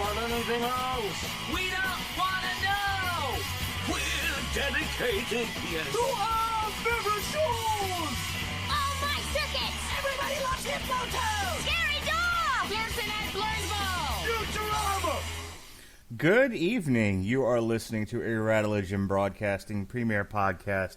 want anything else. We don't want to know. We're dedicated, yes, to our favorite shows. Oh, my circuits. Everybody loves Hypnotoad. Scary Dog. Pearson and Blurnsville. Futurama. Good evening. You are listening to Radulich Broadcasting Premier Podcast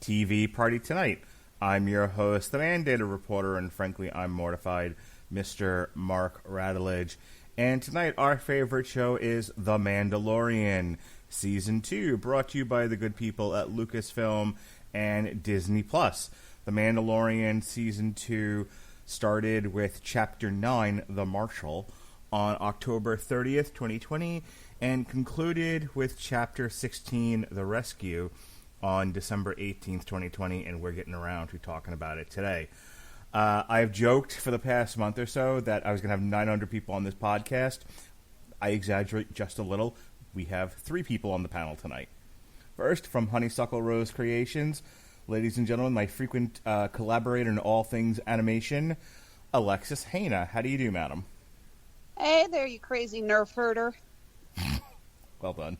TV Party Tonight. I'm your host, the mandated reporter, and frankly, I'm mortified, Mr. Mark Radulich. And tonight, our favorite show is The Mandalorian, Season 2, brought to you by the good people at Lucasfilm and Disney+. The Mandalorian Season 2 started with Chapter 9, The Marshal, on October 30th, 2020, and concluded with Chapter 16, The Rescue, on December 18th, 2020, and we're getting around to talking about it today. I've joked for the past month or so that I was going to have 900 people on this podcast. I exaggerate just a little. We have 3 people on the panel tonight. First, from Honeysuckle Rose Creations, ladies and gentlemen, my frequent collaborator in all things animation, Alexis Hejna. How do you do, madam? Hey there, you crazy nerf herder. Well done.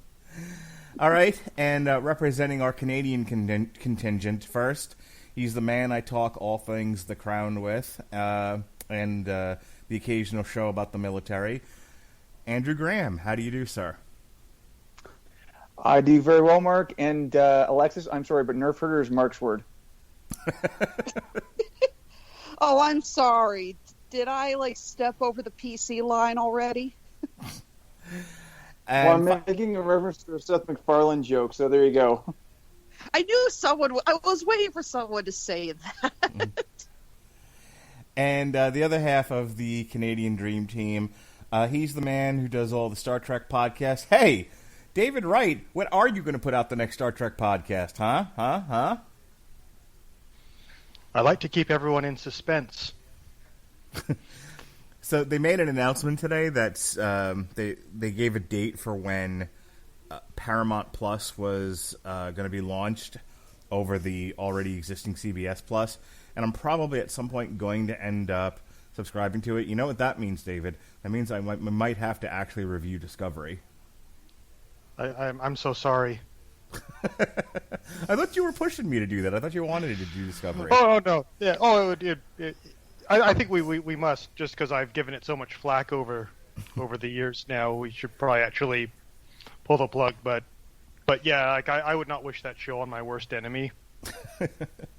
All right, and representing our Canadian contingent first, he's the man I talk all things The Crown with, and the occasional show about the military. Andrew Graham, how do you do, sir? I do very well, Mark. And Alexis, I'm sorry, but nerf herder is Mark's word. Oh, I'm sorry. Did I, step over the PC line already? Well, I'm making a reference to a Seth MacFarlane joke, so there you go. I knew I was waiting for someone to say that. And the other half of the Canadian Dream Team, he's the man who does all the Star Trek podcasts. Hey, David Wright, when are you going to put out the next Star Trek podcast, huh? I like to keep everyone in suspense. So they made an announcement today that they gave a date for when Paramount Plus was going to be launched over the already existing CBS Plus, and I'm probably at some point going to end up subscribing to it. You know what that means, David? That means I might have to actually review Discovery. I'm so sorry. I thought you were pushing me to do that. I thought you wanted to do Discovery. Oh no, yeah. Oh, I think we must, just because I've given it so much flack over the years now. We should probably actually pull the plug. But yeah, I would not wish that show on my worst enemy.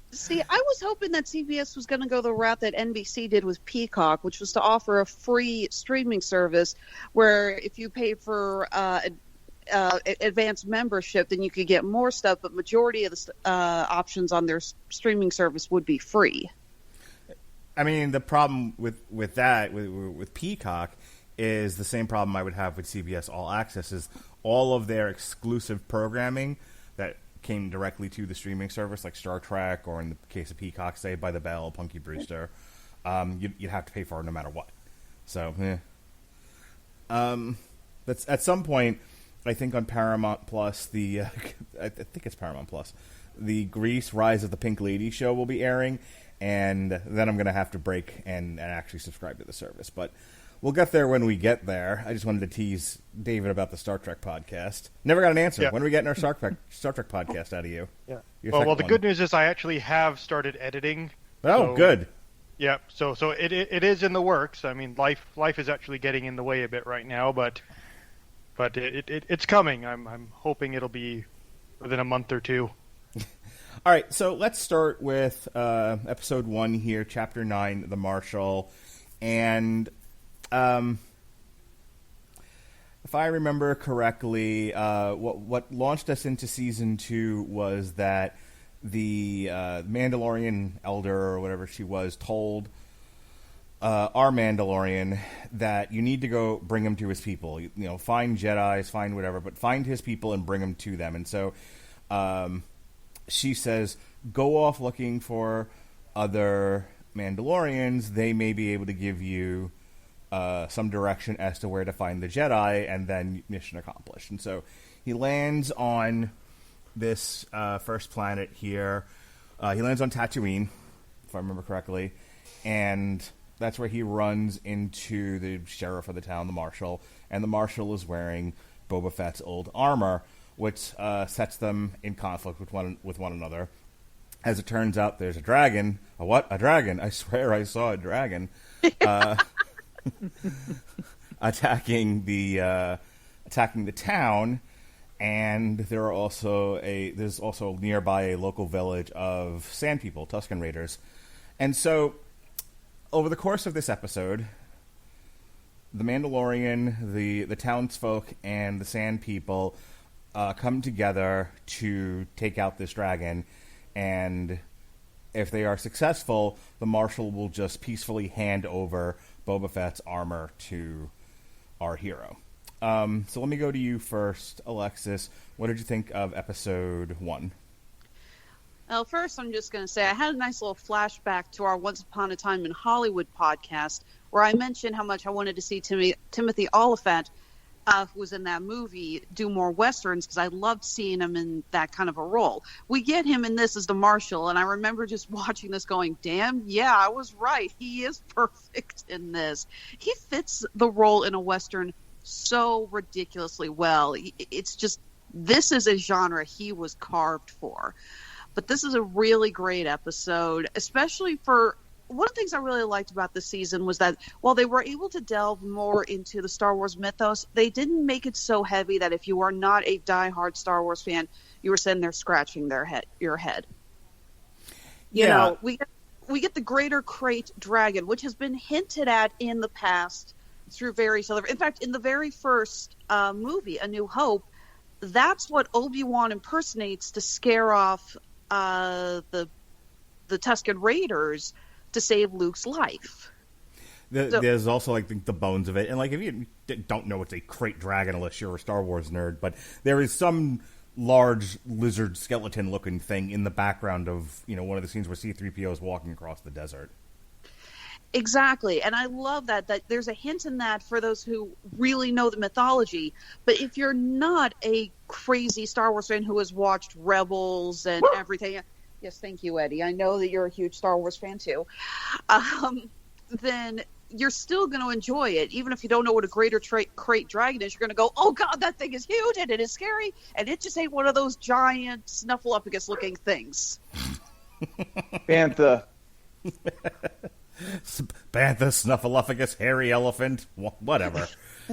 See, I was hoping that CBS was going to go the route that NBC did with Peacock, which was to offer a free streaming service where if you paid for advanced membership, then you could get more stuff, but majority of the options on their streaming service would be free. I mean, the problem with that, with Peacock, is the same problem I would have with CBS All Access, is all of their exclusive programming that came directly to the streaming service, like Star Trek, or in the case of Peacock, Saved by the Bell, Punky Brewster, you'd have to pay for it no matter what. So, that's at some point, I think on Paramount Plus, I think it's Paramount Plus, the Grease Rise of the Pink Lady show will be airing, and then I'm going to have to break and actually subscribe to the service. But we'll get there when we get there. I just wanted to tease David about the Star Trek podcast. Never got an answer. Yeah. When are we getting our Star Trek podcast out of you? Yeah. Well, the good news is I actually have started editing. Oh, good. Yeah. So it is in the works. I mean, life is actually getting in the way a bit right now, but it's coming. I'm hoping it'll be within a month or two. All right, so let's start with episode 1 here, chapter 9, The Marshal. And if I remember correctly, what launched us into season 2 was that the Mandalorian elder, or whatever she was, told our Mandalorian that you need to go bring him to his people. You know, find Jedis, find whatever, but find his people and bring him to them. And so she says, go off looking for other Mandalorians. They may be able to give you some direction as to where to find the Jedi, and then mission accomplished. And so he lands on this first planet here. He lands on Tatooine, if I remember correctly, and that's where he runs into the sheriff of the town, the marshal, and the marshal is wearing Boba Fett's old armor, which sets them in conflict with one another. As it turns out, there's a dragon. A what? A dragon. I swear I saw a dragon attacking the town, and there's also nearby a local village of Sand People, Tusken Raiders. And so, over the course of this episode, the Mandalorian, the townsfolk, and the Sand People come together to take out this dragon, and if they are successful, the marshal will just peacefully hand over Boba Fett's armor to our hero. So let me go to you first, Alexis. What did you think of episode 1? Well, first, I'm just going to say I had a nice little flashback to our Once Upon a Time in Hollywood podcast, where I mentioned how much I wanted to see Timothy Oliphant, who was in that movie, do more westerns, because I loved seeing him in that kind of a role. We get him in this as the marshal, and I remember just watching this going, damn, yeah, I was right. He is perfect in this. He fits the role in a western so ridiculously well. It's just, this is a genre he was carved for. But this is a really great episode, especially for one of the things I really liked about this season was that while they were able to delve more into the Star Wars mythos, they didn't make it so heavy that if you are not a diehard Star Wars fan, you were sitting there scratching your head. You know, we get the Greater Krayt Dragon, which has been hinted at in the past through various other. In fact, in the very first movie, A New Hope, that's what Obi-Wan impersonates to scare off the Tusken Raiders to save Luke's life. There's also like the bones of it, and like if you don't know it's a Krayt dragon unless you're a Star Wars nerd, but there is some large lizard skeleton looking thing in the background of one of the scenes where C-3PO is walking across the desert. Exactly, and I love that there's a hint in that for those who really know the mythology. But if you're not a crazy Star Wars fan who has watched Rebels and everything, yes, thank you, Eddie. I know that you're a huge Star Wars fan too. Then you're still going to enjoy it, even if you don't know what a Greater Krayt Dragon is. You're going to go, "Oh God, that thing is huge and it is scary, and it just ain't one of those giant Snuffleupagus-looking things." Bantha. Bantha, Snuffleupagus, hairy elephant, whatever.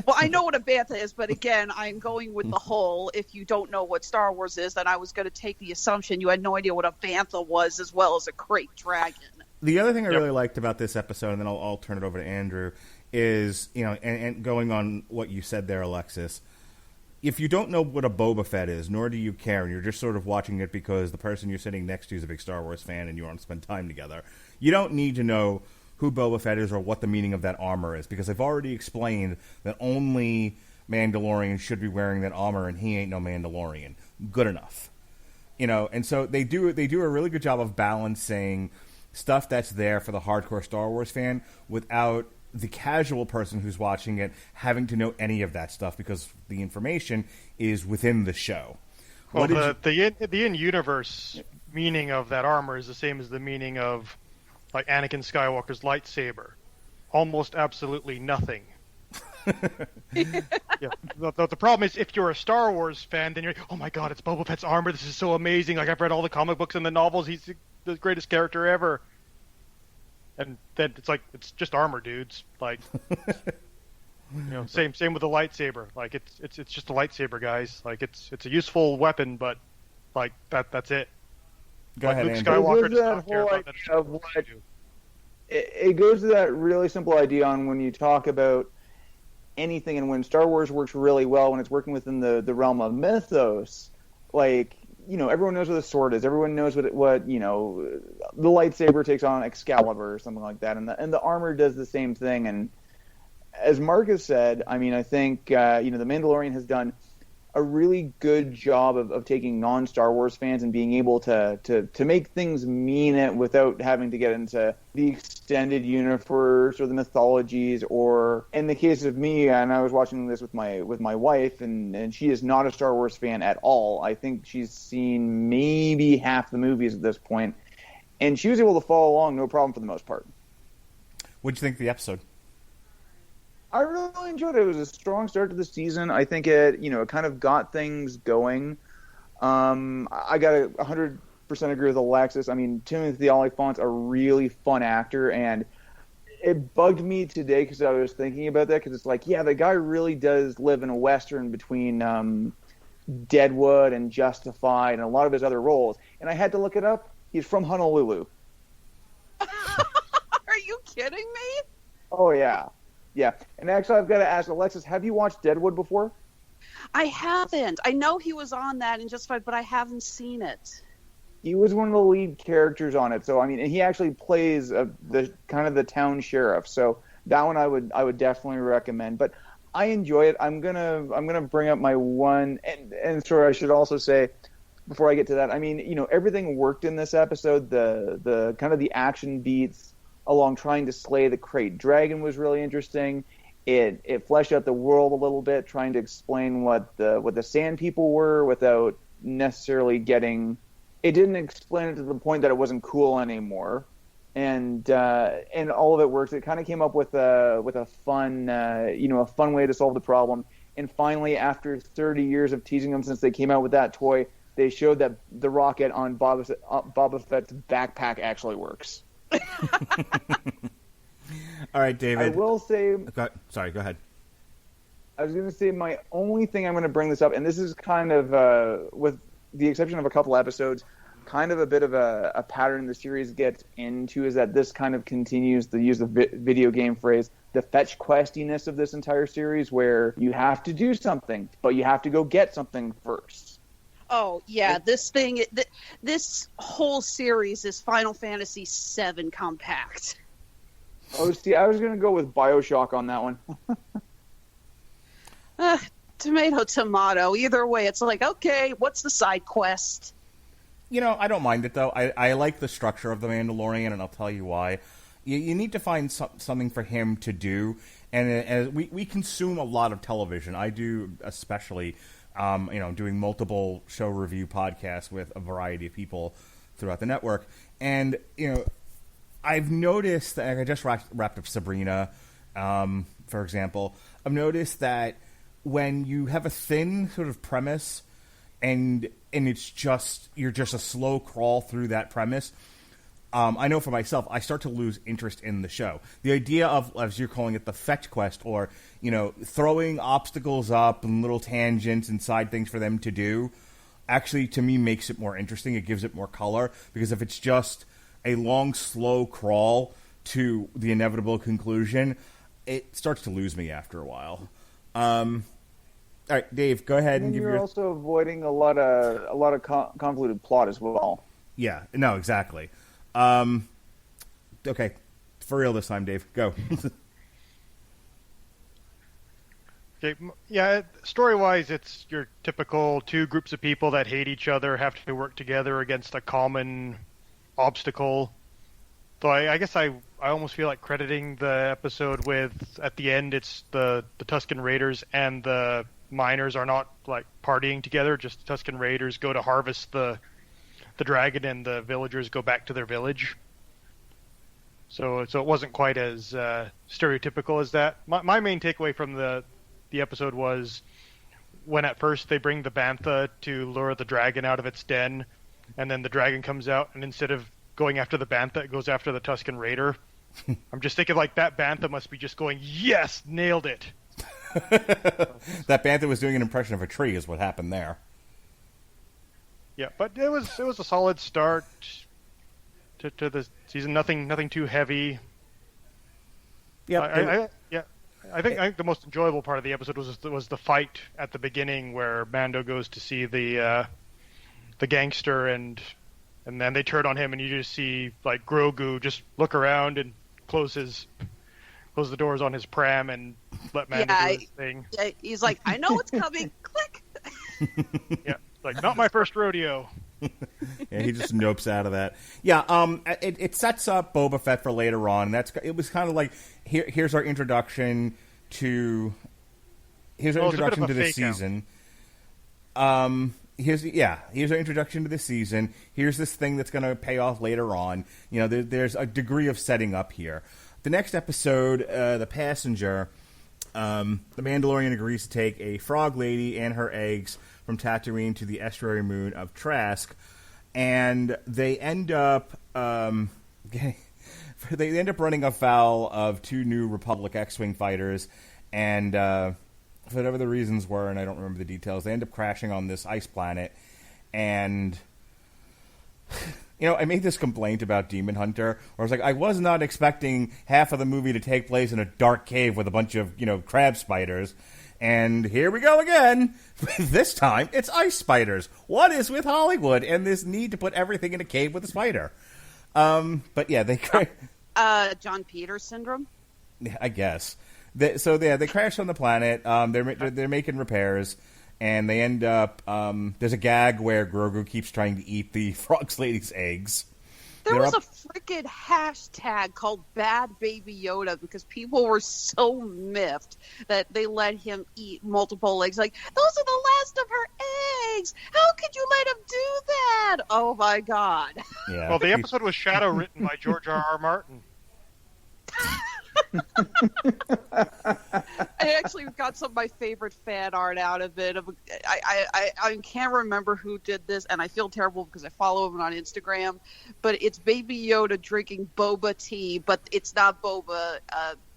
Well, I know what a bantha is, but again, I'm going with the whole, if you don't know what Star Wars is, then I was going to take the assumption you had no idea what a bantha was as well as a Krayt Dragon. The other thing I really liked about this episode, and then I'll turn it over to Andrew, is, and going on what you said there, Alexis, if you don't know what a Boba Fett is, nor do you care, and you're just sort of watching it because the person you're sitting next to is a big Star Wars fan and you want to spend time together, you don't need to know who Boba Fett is or what the meaning of that armor is, because I've already explained that only Mandalorians should be wearing that armor, and he ain't no Mandalorian. Good enough. And so they do a really good job of balancing stuff that's there for the hardcore Star Wars fan without the casual person who's watching it having to know any of that stuff, because the information is within the show. Well, the in-universe meaning of that armor is the same as the meaning of like Anakin Skywalker's lightsaber. Almost absolutely nothing. Yeah. The problem is if you're a Star Wars fan, then you're like, oh my God, it's Boba Fett's armor. This is so amazing. Like, I've read all the comic books and the novels. He's the greatest character ever. And then it's like, it's just armor, dudes. Like, same with the lightsaber. Like, it's just a lightsaber, guys. Like, it's a useful weapon, but like that's it. Go like ahead, Luke Andrew. Skywalker does not care about that. It goes to that really simple idea on when you talk about anything, and when Star Wars works really well when it's working within the realm of mythos. Like, everyone knows what the sword is. Everyone knows what the lightsaber takes on Excalibur or something like that, and the armor does the same thing. And as Mark has said, I mean, I think the Mandalorian has done a really good job of taking non-Star Wars fans and being able to make things mean it without having to get into the extended universe or the mythologies, or in the case of me, and I was watching this with my wife, and she is not a Star Wars fan at all. I think she's seen maybe half the movies at this point, and she was able to follow along no problem for the most part. What'd you think of the episode? I really enjoyed it. It was a strong start to the season. I think it kind of got things going. I got to 100% agree with Alexis. I mean, Timothy Olyphant's a really fun actor, and it bugged me today because I was thinking about that, because it's like, yeah, the guy really does live in a Western between Deadwood and Justified and a lot of his other roles. And I had to look it up. He's from Honolulu. Are you kidding me? Oh, yeah. Yeah. And actually, I've got to ask Alexis, have you watched Deadwood before? I haven't. I know he was on that in Justified, but I haven't seen it. He was one of the lead characters on it. So, I mean, and he actually plays the town sheriff. So that one I would definitely recommend. But I enjoy it. I'm gonna bring up my one, and sorry, I should also say before I get to that, I mean, everything worked in this episode. The kind of the action beats along trying to slay the Krayt Dragon was really interesting. It fleshed out the world a little bit, trying to explain what the Sand People were without necessarily getting. It didn't explain it to the point that it wasn't cool anymore, and all of it works. It kind of came up with a fun a fun way to solve the problem. And finally, after 30 years of teasing them since they came out with that toy, they showed that the rocket on Boba Fett's backpack actually works. All right, David. I will say. Sorry, go ahead. I was going to say my only thing I'm going to bring this up, and this is kind of, with the exception of a couple episodes, kind of a bit of a pattern the series gets into, is that this kind of continues to use the video game phrase, the fetch questiness of this entire series, where you have to do something, but you have to go get something first. Oh, yeah, this whole series is Final Fantasy VII compact. Oh, see, I was going to go with BioShock on that one. Tomato, tomato. Either way, it's like, okay, what's the side quest? I don't mind it, though. I like the structure of The Mandalorian, and I'll tell you why. You need to find something for him to do, and as we consume a lot of television. I do, especially, doing multiple show review podcasts with a variety of people throughout the network. And, I've noticed that I just wrapped up Sabrina, for example. I've noticed that when you have a thin sort of premise and it's you're just a slow crawl through that premise, I know for myself, I start to lose interest in the show. The idea of, as you're calling it, the fetch quest, or, throwing obstacles up and little tangents and side things for them to do, actually, to me, makes it more interesting. It gives it more color, because if it's just a long, slow crawl to the inevitable conclusion, it starts to lose me after a while. All right, Dave, go ahead and give you're also avoiding a lot of convoluted plot as well. Yeah, no, exactly. Okay, for real this time, Dave. Go. Okay, yeah, story-wise, it's your typical two groups of people that hate each other, have to work together against a common obstacle. So I guess I almost feel like crediting the episode with, at the end, it's the Tusken Raiders and the miners are not like partying together, just the Tusken Raiders go to harvest the dragon and the villagers go back to their village. So it wasn't quite as stereotypical as that. My main takeaway from the episode was when at first they bring the bantha to lure the dragon out of its den, and then the dragon comes out, and instead of going after the bantha, it goes after the Tusken Raider. I'm just thinking like that bantha must be just going, yes, nailed it. That bantha was doing an impression of a tree is what happened there. Yeah, but it was a solid start to the season. Nothing too heavy. Yeah, I think the most enjoyable part of the episode was the fight at the beginning where Mando goes to see the gangster and then they turn on him and you just see like Grogu just look around and close the doors on his pram and let Mando do his thing. Yeah, he's like, I know what's coming. Click. Yeah, like not my first rodeo. Yeah, he just nopes out of that. Yeah, it sets up Boba Fett for later on. It was kind of like here's our introduction to the season. Here's our introduction to the season. Here's this thing that's going to pay off later on. There's a degree of setting up here. the next episode, The Passenger, the Mandalorian agrees to take a frog lady and her eggs from Tatooine to the estuary moon of Trask, and they end up running afoul of 2 new Republic X-Wing fighters, and for whatever the reasons were, and I don't remember the details, they end up crashing on this ice planet, and... I made this complaint about Demon Hunter, where I was like, I was not expecting half of the movie to take place in a dark cave with a bunch of, crab spiders. And here we go again. This time, it's ice spiders. What is with Hollywood and this need to put everything in a cave with a spider? But yeah, they... John Peters syndrome? I guess. They crash on the planet. They're making repairs. And they end up, there's a gag where Grogu keeps trying to eat the frog lady's eggs. There was a freaking hashtag called Bad Baby Yoda because people were so miffed that they let him eat multiple eggs. Like, those are the last of her eggs! How could you let him do that? Oh my god. Yeah. Well, the episode was shadow written by George R.R. Martin. I actually got some of my favorite fan art out of it. I can't remember who did this, and I feel terrible because I follow him on Instagram. But it's Baby Yoda drinking boba tea, but it's not boba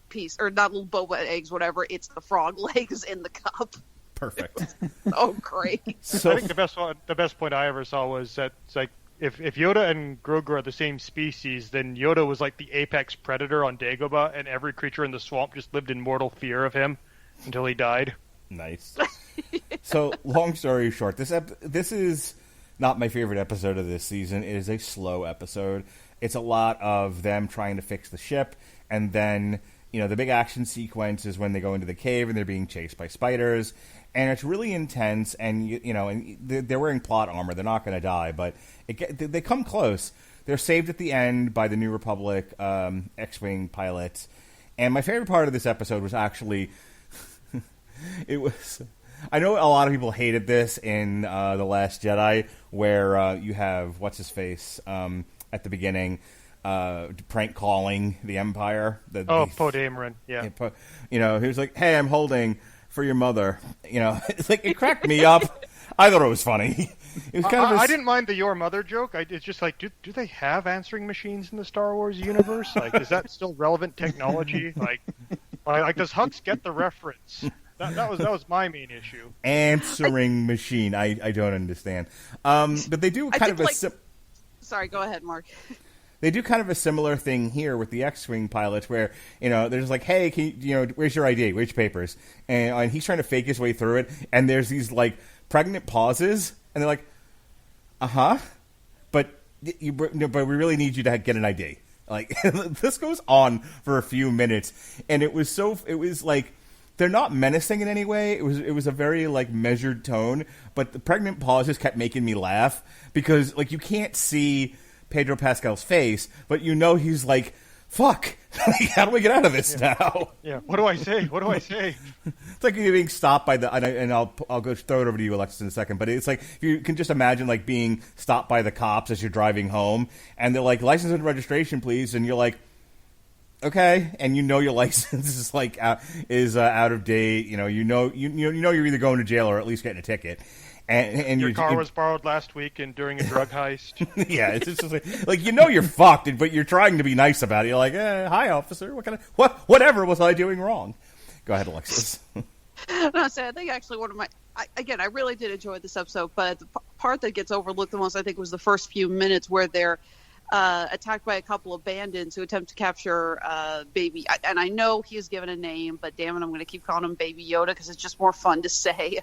piece or not little boba eggs, whatever. It's the frog legs in the cup. Perfect. Oh, great! I think the best point I ever saw was that it's like if Yoda and Grogu are the same species, then Yoda was like the apex predator on Dagobah, and every creature in the swamp just lived in mortal fear of him until he died. Nice. So, long story short, this is not my favorite episode of this season. It is a slow episode. It's a lot of them trying to fix the ship, and then, the big action sequence is when they go into the cave and they're being chased by spiders, and it's really intense, and, and they're wearing plot armor. They're not going to die, but they come close. They're saved at the end by the New Republic X-Wing pilots, and my favorite part of this episode was actually... I know a lot of people hated this in The Last Jedi, where you have what's-his-face at the beginning prank calling the Empire. Poe Dameron, yeah. He was like, "Hey, I'm holding for your mother." It's like, it cracked me up. I thought it was funny. It was kind of I didn't mind the "your mother" joke. It's just like, do they have answering machines in the Star Wars universe? Like, is that still relevant technology? Like does Hux get the reference? That was my main issue. Answering machine. I don't understand. But they do kind of Sorry, go ahead, Mark. They do kind of a similar thing here with the X-Wing pilots where, they're just like, hey, can you, where's your ID? Where's your papers? And he's trying to fake his way through it, and there's these, pregnant pauses, and they're like, but we really need you to get an ID. This goes on for a few minutes, and it was they're not menacing in any way. It was a very, measured tone, but the pregnant pauses kept making me laugh because, you can't see Pedro Pascal's face, but he's like, fuck, how do we get out of this now? Yeah, what do I say? It's like you're being stopped by and I'll go throw it over to you, Alexis, in a second, but it's like, if you can just imagine, being stopped by the cops as you're driving home, and they're like, license and registration, please, and you're like, okay, and your license is out of date, you know you're either going to jail or at least getting a ticket. And your car was borrowed last week and during a drug heist. Yeah, it's just like you're fucked, but you're trying to be nice about it. You're like, hi, officer. Whatever was I doing wrong? Go ahead, Alexis. No, so I think actually one of I really did enjoy this episode, but the part that gets overlooked the most, I think, was the first few minutes where they're attacked by a couple of bandits who attempt to capture Baby. And I know he is given a name, but damn it, I'm going to keep calling him Baby Yoda because it's just more fun to say.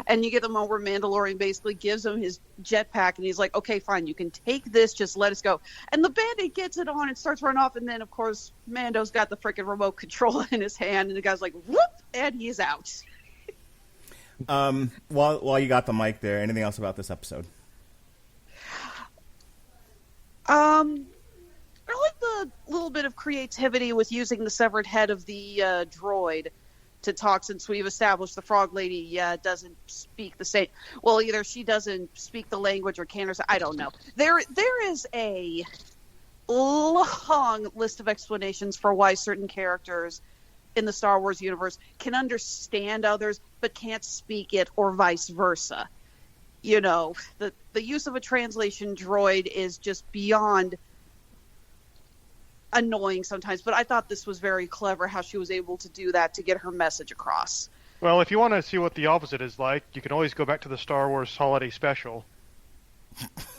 And you get the moment where Mandalorian basically gives him his jetpack, and he's like, okay, fine, you can take this, just let us go. And the bandit gets it on and starts running off, and then, of course, Mando's got the freaking remote control in his hand, and the guy's like, whoop, and he's out. While you got the mic there, anything else about this episode? I like the little bit of creativity with using the severed head of the droid to talk, since we've established the frog lady doesn't speak the same. Well, either she doesn't speak the language or can't, or I don't know. There is a long list of explanations for why certain characters in the Star Wars universe can understand others but can't speak it, or vice versa. You know, the use of a translation droid is just beyond annoying sometimes, but I thought this was very clever how she was able to do that to get her message across. Well, if you want to see what the opposite is like, you can always go back to the Star Wars Holiday Special.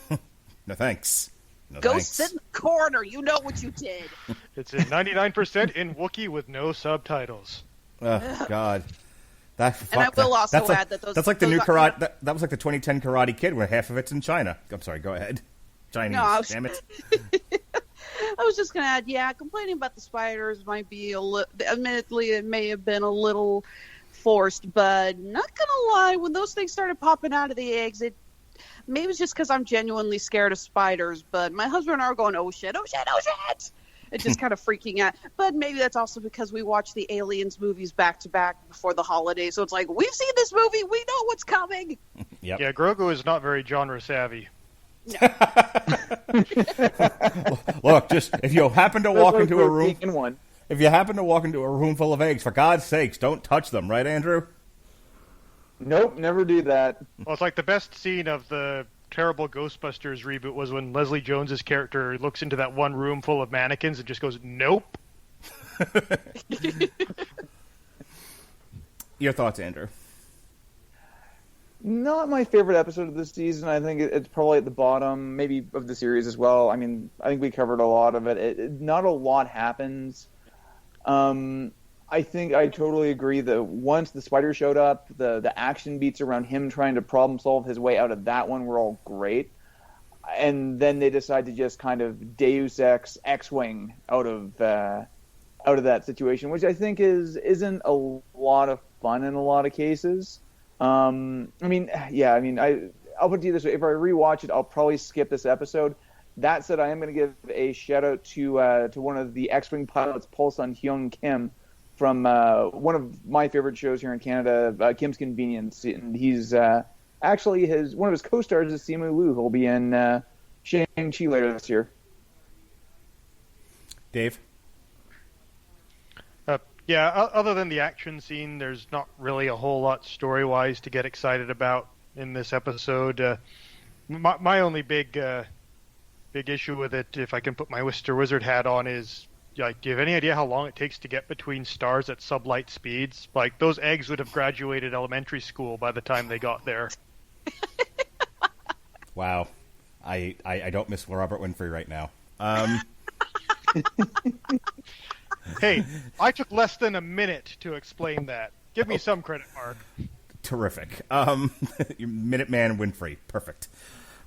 No thanks. No Go thanks. sit in the corner. You know what you did. It's in 99% in Wookiee with no subtitles. Oh God. That, And I will also add that those... That's like the those new are- karate. That was like the 2010 Karate Kid, where half of it's in China. I'm sorry. Go ahead. Chinese. No, I was- Damn it. I was just going to add, yeah, complaining about the spiders might be admittedly, it may have been a little forced, but not going to lie, when those things started popping out of the eggs, maybe it's just because I'm genuinely scared of spiders, but my husband and I are going, oh shit, oh shit, oh shit. It's just kind of freaking out. But maybe that's also because we watch the Aliens movies back to back before the holidays, so it's like, we've seen this movie, we know what's coming. Yep. Yeah, Grogu is not very genre savvy. Look, just if you happen to walk into a room, in one. if you happen to walk into a room full of eggs, for God's sakes, don't touch them, right, Andrew? Nope, never do that. Well, it's like the best scene of the terrible Ghostbusters reboot was when Leslie Jones's character looks into that one room full of mannequins and just goes, nope. Your thoughts, Andrew? Not my favorite episode of this season. I think it's probably at the bottom, maybe of the series as well. I mean, I think we covered a lot of it. Not a lot happens. I think I totally agree that once the spider showed up, the action beats around him trying to problem solve his way out of that one were all great. And then they decide to just kind of Deus Ex X-Wing out of that situation, which I think isn't a lot of fun in a lot of cases. I'll put it to you this way: if I rewatch it, I'll probably skip this episode. That said, I am going to give a shout out to one of the X-Wing pilots, Paul Sun Hyung Kim, from one of my favorite shows here in Canada, Kim's Convenience. And he's actually one of his co-stars is Simu Liu, who'll be in Shang-Chi later this year. Dave? Yeah, other than the action scene, there's not really a whole lot story-wise to get excited about in this episode. My only big issue with it, if I can put my Mr. Wizard hat on, is, like, do you have any idea how long it takes to get between stars at sublight speeds? Like, those eggs would have graduated elementary school by the time they got there. Wow. I don't miss Robert Winfrey right now. Hey, I took less than a minute to explain that. Give me some credit, Mark. Terrific. Minuteman Winfrey. Perfect.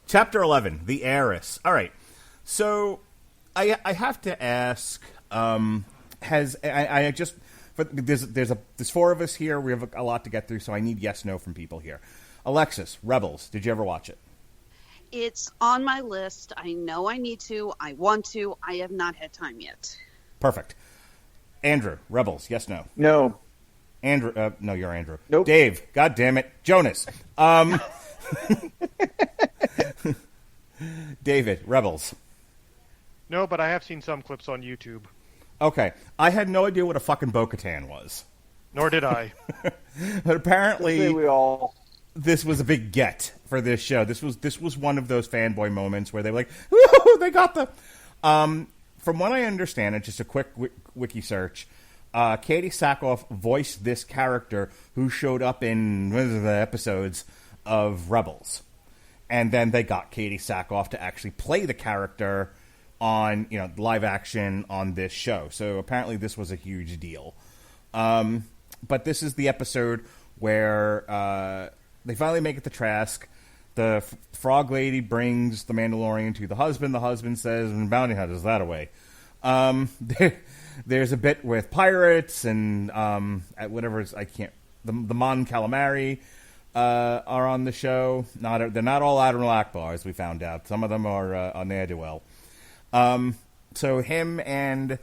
Chapter 11, The Heiress. All right. So I have to ask, there's four of us here. We have a lot to get through, so I need yes/no from people here. Alexis, Rebels. Did you ever watch it? It's on my list. I know I need to. I want to. I have not had time yet. Perfect. Andrew, Rebels. Yes/no. No. Andrew. No, you're Andrew. Nope. Dave. God damn it. Jonas. David, Rebels. No, but I have seen some clips on YouTube. Okay. I had no idea what a fucking Bo-Katan was. Nor did I. But apparently We all... this was a big get for this show. This was one of those fanboy moments where they were like, woo, they got the... from what I understand, and just a quick wiki search, Katie Sackhoff voiced this character who showed up in one of the episodes of Rebels. And then they got Katie Sackhoff to actually play the character on, live action on this show. So apparently this was a huge deal. But this is the episode where they finally make it to Trask. The frog lady brings the Mandalorian to the husband. The husband says, bounty hunters that away. There's a bit with pirates and the Mon Calamari are on the show. They're not all Admiral Akbar, as we found out. Some of them are ne'er-do-well. So him and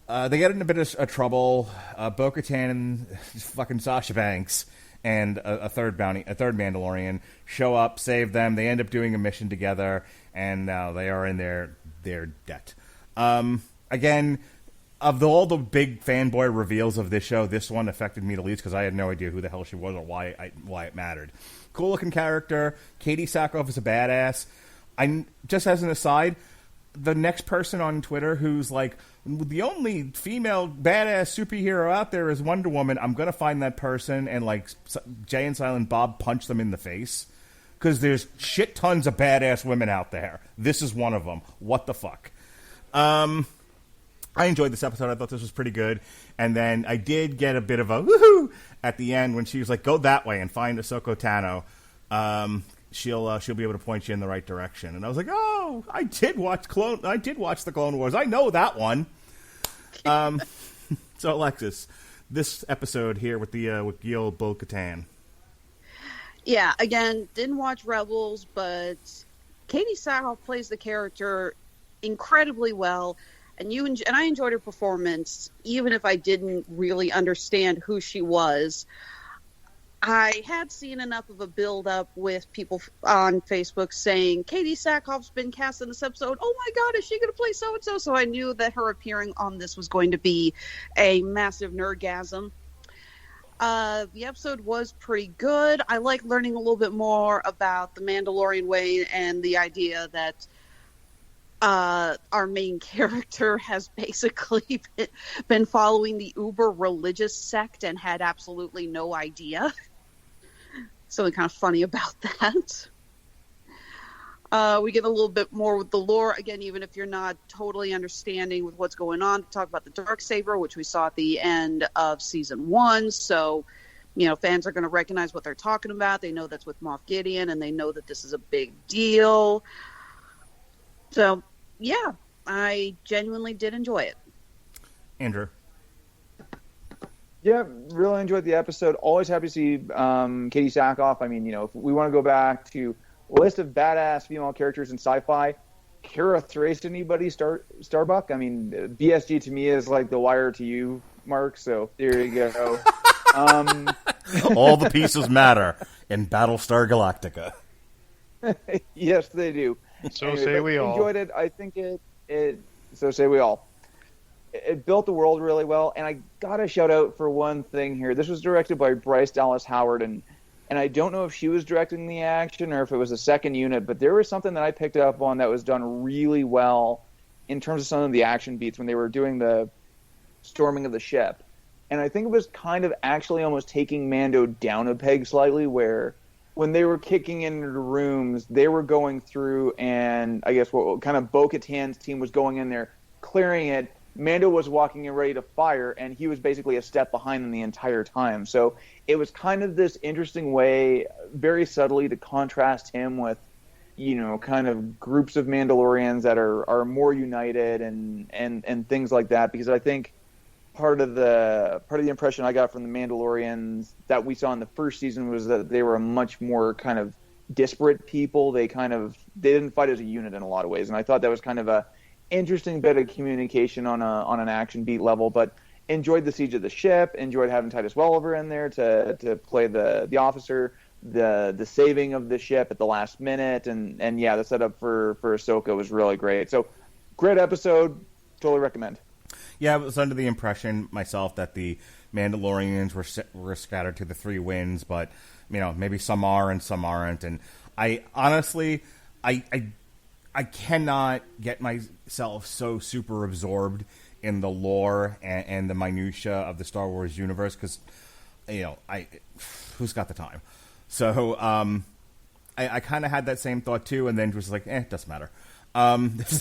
they get in a bit of trouble. Bo-Katan and fucking Sasha Banks and a third Mandalorian show up, save them. They end up doing a mission together, and now they are in their their debt. Again, of all the big fanboy reveals of this show, this one affected me the least because I had no idea who the hell she was or why it mattered. Cool looking character. Katie Sackhoff is a badass. Just as an aside, the next person on Twitter who's like, the only female badass superhero out there is Wonder Woman, I'm going to find that person and, like, Jay and Silent Bob punch them in the face. Because there's shit tons of badass women out there. This is one of them. What the fuck? I enjoyed this episode. I thought this was pretty good. And then I did get a bit of a woohoo at the end when she was like, go that way and find Ahsoka Tano. She'll be able to point you in the right direction. And I was like, oh, I did watch the Clone Wars. I know that one. So Alexis, this episode here with Gil Bo-Katan. Yeah, again, didn't watch Rebels, but Katie Sackhoff plays the character incredibly well, and I enjoyed her performance, even if I didn't really understand who she was. I had seen enough of a build-up with people on Facebook saying, Katie Sackhoff's been cast in this episode. Oh my God, is she going to play so-and-so? So I knew that her appearing on this was going to be a massive nerdgasm. The episode was pretty good. I like learning a little bit more about the Mandalorian way and the idea that our main character has basically been following the uber religious sect and had absolutely no idea. Something kind of funny about that. We get a little bit more with the lore, again, even if you're not totally understanding with what's going on. Talk about the Darksaber, which we saw at the end of season 1. So, fans are going to recognize what they're talking about. They know that's with Moff Gideon, and they know that this is a big deal. So, yeah, I genuinely did enjoy it. Andrew. Yeah, really enjoyed the episode. Always happy to see Katie Sackhoff. I mean, if we want to go back to a list of badass female characters in sci-fi, Kara Thrace, anybody, Starbuck? I mean, BSG to me is like The Wire to you, Mark, so there you go. All the pieces matter in Battlestar Galactica. Yes, they do. So anyway, say we all. Enjoyed it. I think it. So say we all. It built the world really well, and I gotta shout out for one thing here. This was directed by Bryce Dallas Howard, and I don't know if she was directing the action or if it was a second unit, but there was something that I picked up on that was done really well in terms of some of the action beats when they were doing the storming of the ship. And I think it was kind of actually almost taking Mando down a peg slightly, where when they were kicking into the rooms, they were going through, and I guess what kind of Bo-Katan's team was going in there, clearing it. Mando was walking in ready to fire, and he was basically a step behind them the entire time. So it was kind of this interesting way, very subtly, to contrast him with, kind of groups of Mandalorians that are more united and things like that. Because I think part of the impression I got from the Mandalorians that we saw in the first season was that they were a much more kind of disparate people. They didn't fight as a unit in a lot of ways, and I thought that was kind of a interesting bit of communication on an action beat level. But enjoyed the siege of the ship, enjoyed having Titus Welliver in there to play the officer, the saving of the ship at the last minute, and yeah, the setup for Ahsoka was really great. So great episode, totally recommend. Yeah, I was under the impression myself that the Mandalorians were scattered to the 3 winds, but maybe some are and some aren't. And I honestly, I cannot get myself so super absorbed in the lore and the minutia of the Star Wars universe because, who's got the time? So I kind of had that same thought too, and then was like, it doesn't matter.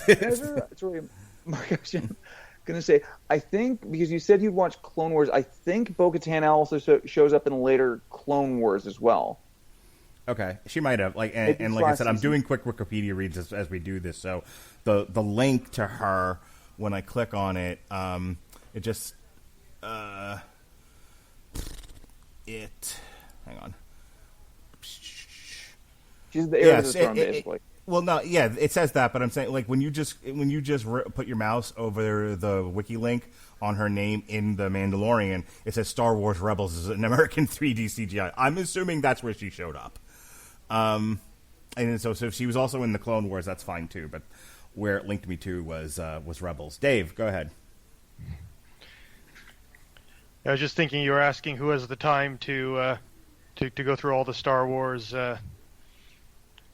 It's really, Mark, I was going to say, I think, because you said you'd watch Clone Wars, I think Bo-Katan also shows up in later Clone Wars as well. Okay, she might have. And like I said, I'm doing quick Wikipedia reads as we do this. So the link to her, when I click on it, it just hang on. She's the heir to the throne, basically. Well, no, yeah, it says that, but I'm saying when you just put your mouse over the wiki link on her name in The Mandalorian, it says Star Wars Rebels is an American 3D CGI. I'm assuming that's where she showed up. And so if she was also in the Clone Wars, that's fine too. But where it linked me to was Rebels. Dave, go ahead. I was just thinking you were asking who has the time to go through all the Star Wars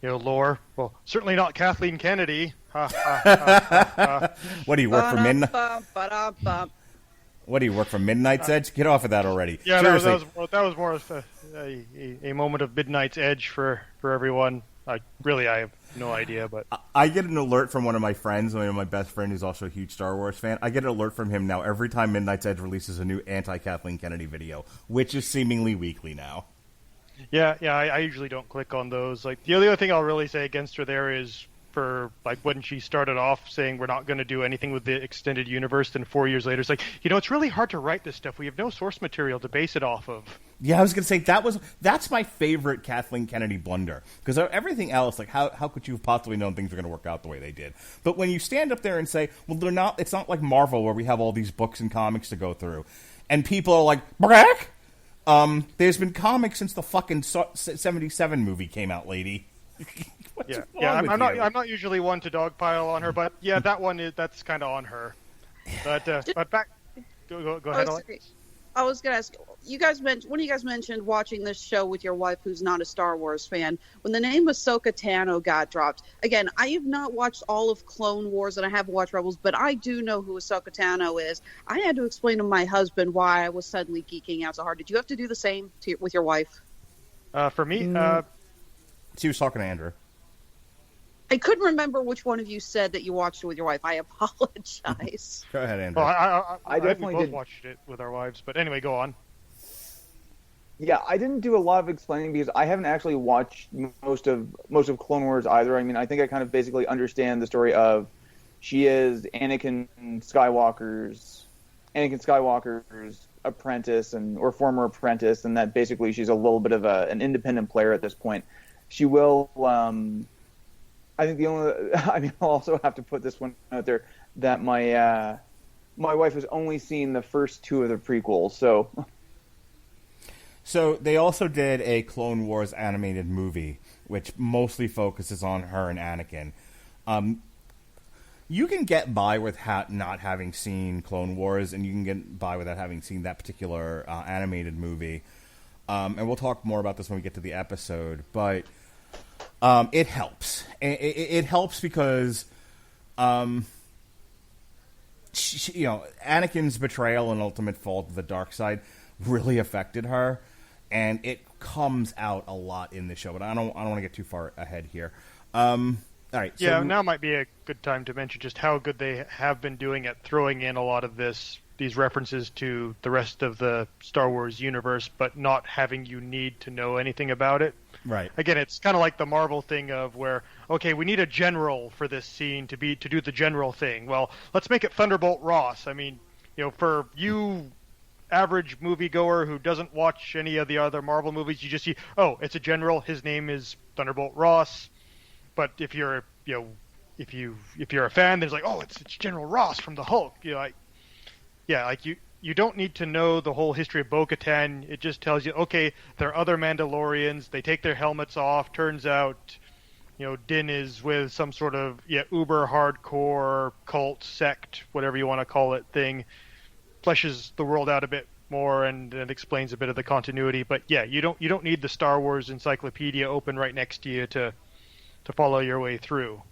lore. Well, certainly not Kathleen Kennedy. What do you work for midnight? What do you work for Midnight's Edge? Get off of that already. Yeah, that was more of a moment of Midnight's Edge for everyone. I have no idea, but I get an alert from one of my friends, one of my best friend who's also a huge Star Wars fan. I get an alert from him now every time Midnight's Edge releases a new anti-Kathleen Kennedy video, which is seemingly weekly now. Yeah, I usually don't click on those. Like, the only other thing I'll really say against her there is for, like, when she started off saying we're not going to do anything with the extended universe, then 4 years later it's like, it's really hard to write this stuff. We have no source material to base it off of. Yeah, I was going to say, that's my favorite Kathleen Kennedy blunder. Because everything else, like, how could you have possibly known things were going to work out the way they did? But when you stand up there and say, well, it's not like Marvel where we have all these books and comics to go through. And people are like, Brack? There's been comics since the fucking 77 movie came out, lady. I'm not usually one to dogpile on her, but yeah, that's kind of on her. But back, go ahead, Alex. I was going to ask, one of you guys mentioned watching this show with your wife who's not a Star Wars fan. When the name Ahsoka Tano got dropped, again, I have not watched all of Clone Wars and I have watched Rebels, but I do know who Ahsoka Tano is. I had to explain to my husband why I was suddenly geeking out so hard. Did you have to do the same with your wife? For me, she was talking to Andrew. I couldn't remember which one of you said that you watched it with your wife. I apologize. Go ahead, Andrew. Well, I definitely both did. watched it with our wives, but anyway, go on. Yeah, I didn't do a lot of explaining because I haven't actually watched most of Clone Wars either. I mean, I think I kind of basically understand the story of she is Anakin Skywalker's apprentice or former apprentice, and that basically she's a little bit of an independent player at this point. She will. I think I'll also have to put this one out there that my wife has only seen the first two of the prequels, so. So they also did a Clone Wars animated movie, which mostly focuses on her and Anakin. You can get by with not having seen Clone Wars, and you can get by without having seen that particular animated movie. And we'll talk more about this when we get to the episode, but it helps. It helps because, Anakin's betrayal and ultimate fall to the dark side really affected her, and it comes out a lot in the show. But I don't want to get too far ahead here. All right. So now might be a good time to mention just how good they have been doing at throwing in a lot of these references to the rest of the Star Wars universe, but not having you need to know anything about it. Right. Again, it's kind of like the Marvel thing of where, okay, we need a general for this scene to do the general thing. Well, let's make it Thunderbolt Ross. I mean, for you average moviegoer who doesn't watch any of the other Marvel movies, you just see, oh, it's a general. His name is Thunderbolt Ross. But if you're, if you're a fan, there's like, oh, it's General Ross from the Hulk. You don't need to know the whole history of Bo-Katan. It just tells you, okay, there are other Mandalorians. They take their helmets off. Turns out, Din is with some sort of uber hardcore cult sect, whatever you want to call it, thing. Fleshes the world out a bit more and explains a bit of the continuity. But yeah, you don't need the Star Wars encyclopedia open right next to you to follow your way through.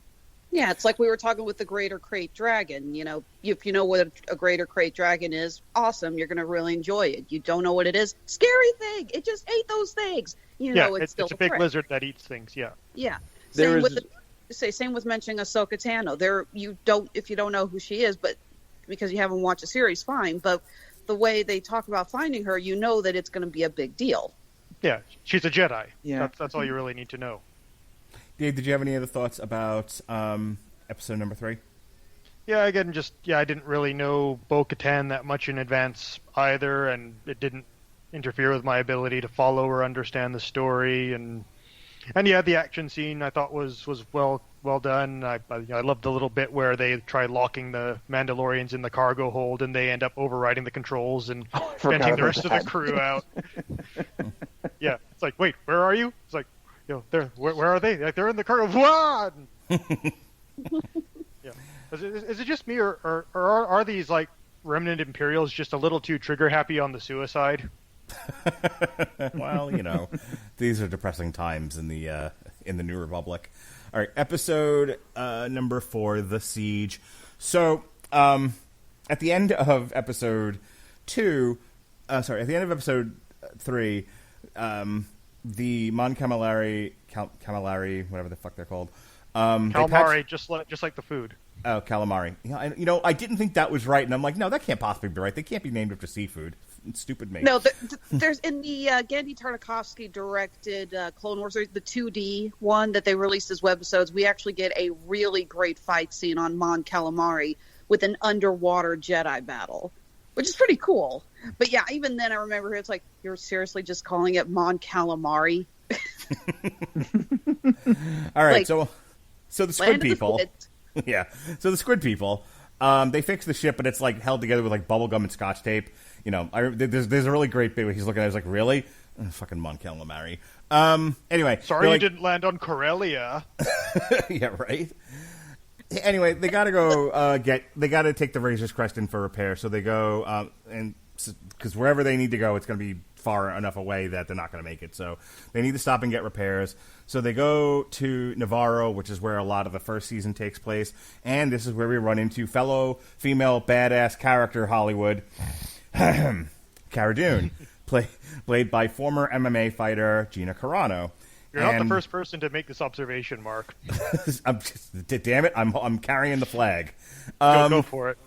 Yeah, it's like we were talking with the Greater Crate Dragon. If you know what a Greater Crate Dragon is, awesome. You're going to really enjoy it. You don't know what it is, scary thing. It just ate those things. It's still a big lizard that eats things. Yeah. Yeah. Same with mentioning Ahsoka Tano. If you don't know who she is, but because you haven't watched the series, fine. But the way they talk about finding her, you know that it's going to be a big deal. Yeah, she's a Jedi. Yeah. That's all you really need to know. Dave, did you have any other thoughts about episode number 3? Yeah, again, I didn't really know Bo-Katan that much in advance either, and it didn't interfere with my ability to follow or understand the story. And yeah, the action scene I thought was well done. I loved the little bit where they try locking the Mandalorians in the cargo hold, and they end up overriding the controls and venting the rest of the crew out. Yeah, it's like, wait, where are you? It's like, where are they? Like, they're in the cargo. Yeah, Is it just me, or are these like remnant Imperials just a little too trigger happy on the suicide? Well, these are depressing times in the New Republic. All right, episode number 4, The Siege. So, at the end of episode 2, at the end of episode 3, the Mon Calamari, whatever the fuck they're called. Calamari, just like the food. Oh, calamari. I didn't think that was right, and I'm like, no, that can't possibly be right. They can't be named after seafood. Stupid me. No, there's in the Genndy Tartakovsky directed Clone Wars, the 2D one that they released as webisodes. We actually get a really great fight scene on Mon Calamari with an underwater Jedi battle, which is pretty cool. But yeah, even then I remember it's like, you're seriously just calling it Mon Calamari? All right, so the squid people. Yeah, so the squid people, they fix the ship, but it's like held together with like bubble gum and scotch tape. There's a really great bit where he's looking at it, he's like, really? Fucking Mon Calamari. Anyway. Sorry you didn't land on Corellia. Yeah, right? Anyway, they gotta go they gotta take the Razor's Crest in for repair, so they go, because wherever they need to go, it's gonna be far enough away that they're not going to make it. So they need to stop and get repairs. So they go to Navarro, which is where a lot of the first season takes place. And this is where we run into fellow female badass character Hollywood, Cara Dune, played by former MMA fighter Gina Carano. You're not the first person to make this observation, Mark. Damn it, I'm carrying the flag. Go for it.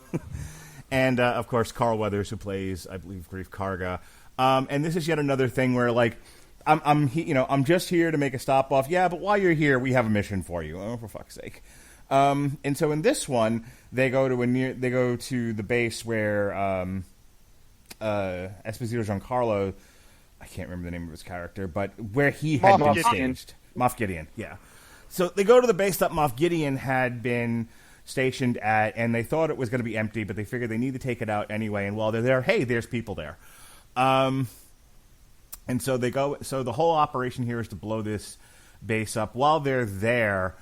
And, of course, Carl Weathers, who plays, I believe, Grief Karga. And this is yet another thing where, like, I'm just here to make a stop off. Yeah, but while you're here, we have a mission for you. Oh, for fuck's sake! And so in this one, they go to the base where Esposito Giancarlo, I can't remember the name of his character, but where he had been staged. Moff Gideon, yeah. So they go to the base that Moff Gideon had been stationed at, and they thought it was going to be empty, but they figured they need to take it out anyway. And while they're there, hey, there's people there. And so they go. So the whole operation here is to blow this base up. While they're there,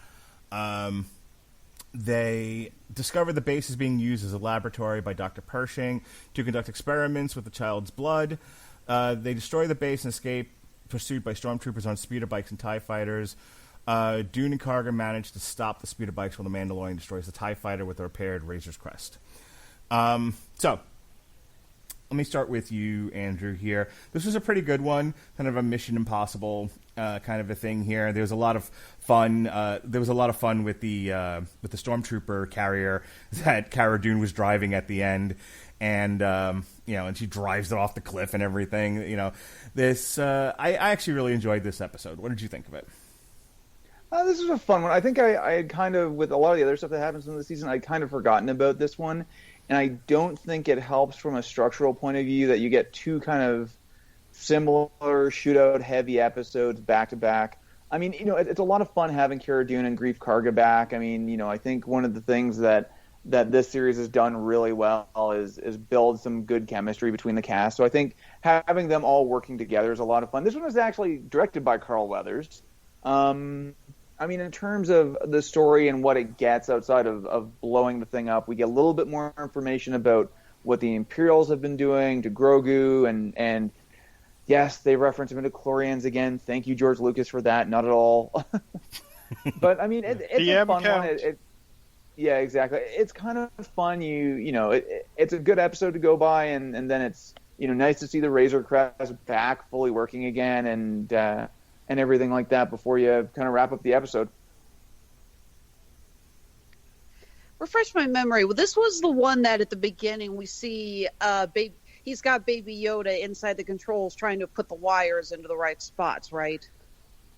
they discover the base is being used as a laboratory by Dr. Pershing to conduct experiments with the child's blood. They destroy the base and escape, pursued by stormtroopers on speeder bikes and TIE fighters. Dune and Karga manage to stop the speeder bikes while the Mandalorian destroys the TIE fighter with a repaired Razor's Crest. So let me start with you, Andrew, here. This was a pretty good one, kind of a Mission Impossible kind of a thing here. There was a lot of fun. With the stormtrooper carrier that Cara Dune was driving at the end, and and she drives it off the cliff and everything. I actually really enjoyed this episode. What did you think of it? This was a fun one. I think I had kind of, with a lot of the other stuff that happens in the season, I'd kind of forgotten about this one. And I don't think it helps from a structural point of view that you get two kind of similar shootout-heavy episodes back-to-back. I mean, it's a lot of fun having Cara Dune and Grief Karga back. I mean, I think one of the things that this series has done really well is build some good chemistry between the cast. So I think having them all working together is a lot of fun. This one was actually directed by Carl Weathers. I mean, in terms of the story and what it gets outside of blowing the thing up, we get a little bit more information about what the Imperials have been doing to Grogu, and yes, they reference midichlorians again. Thank you, George Lucas, for that. Not at all. But, I mean, it's a fun one. Yeah, exactly. It's kind of fun. It's a good episode to go by, and then it's, nice to see the Razor Crest back fully working again, and everything like that before you kind of wrap up the episode. Refresh my memory. Well, this was the one that at the beginning we see he's got Baby Yoda inside the controls trying to put the wires into the right spots, right?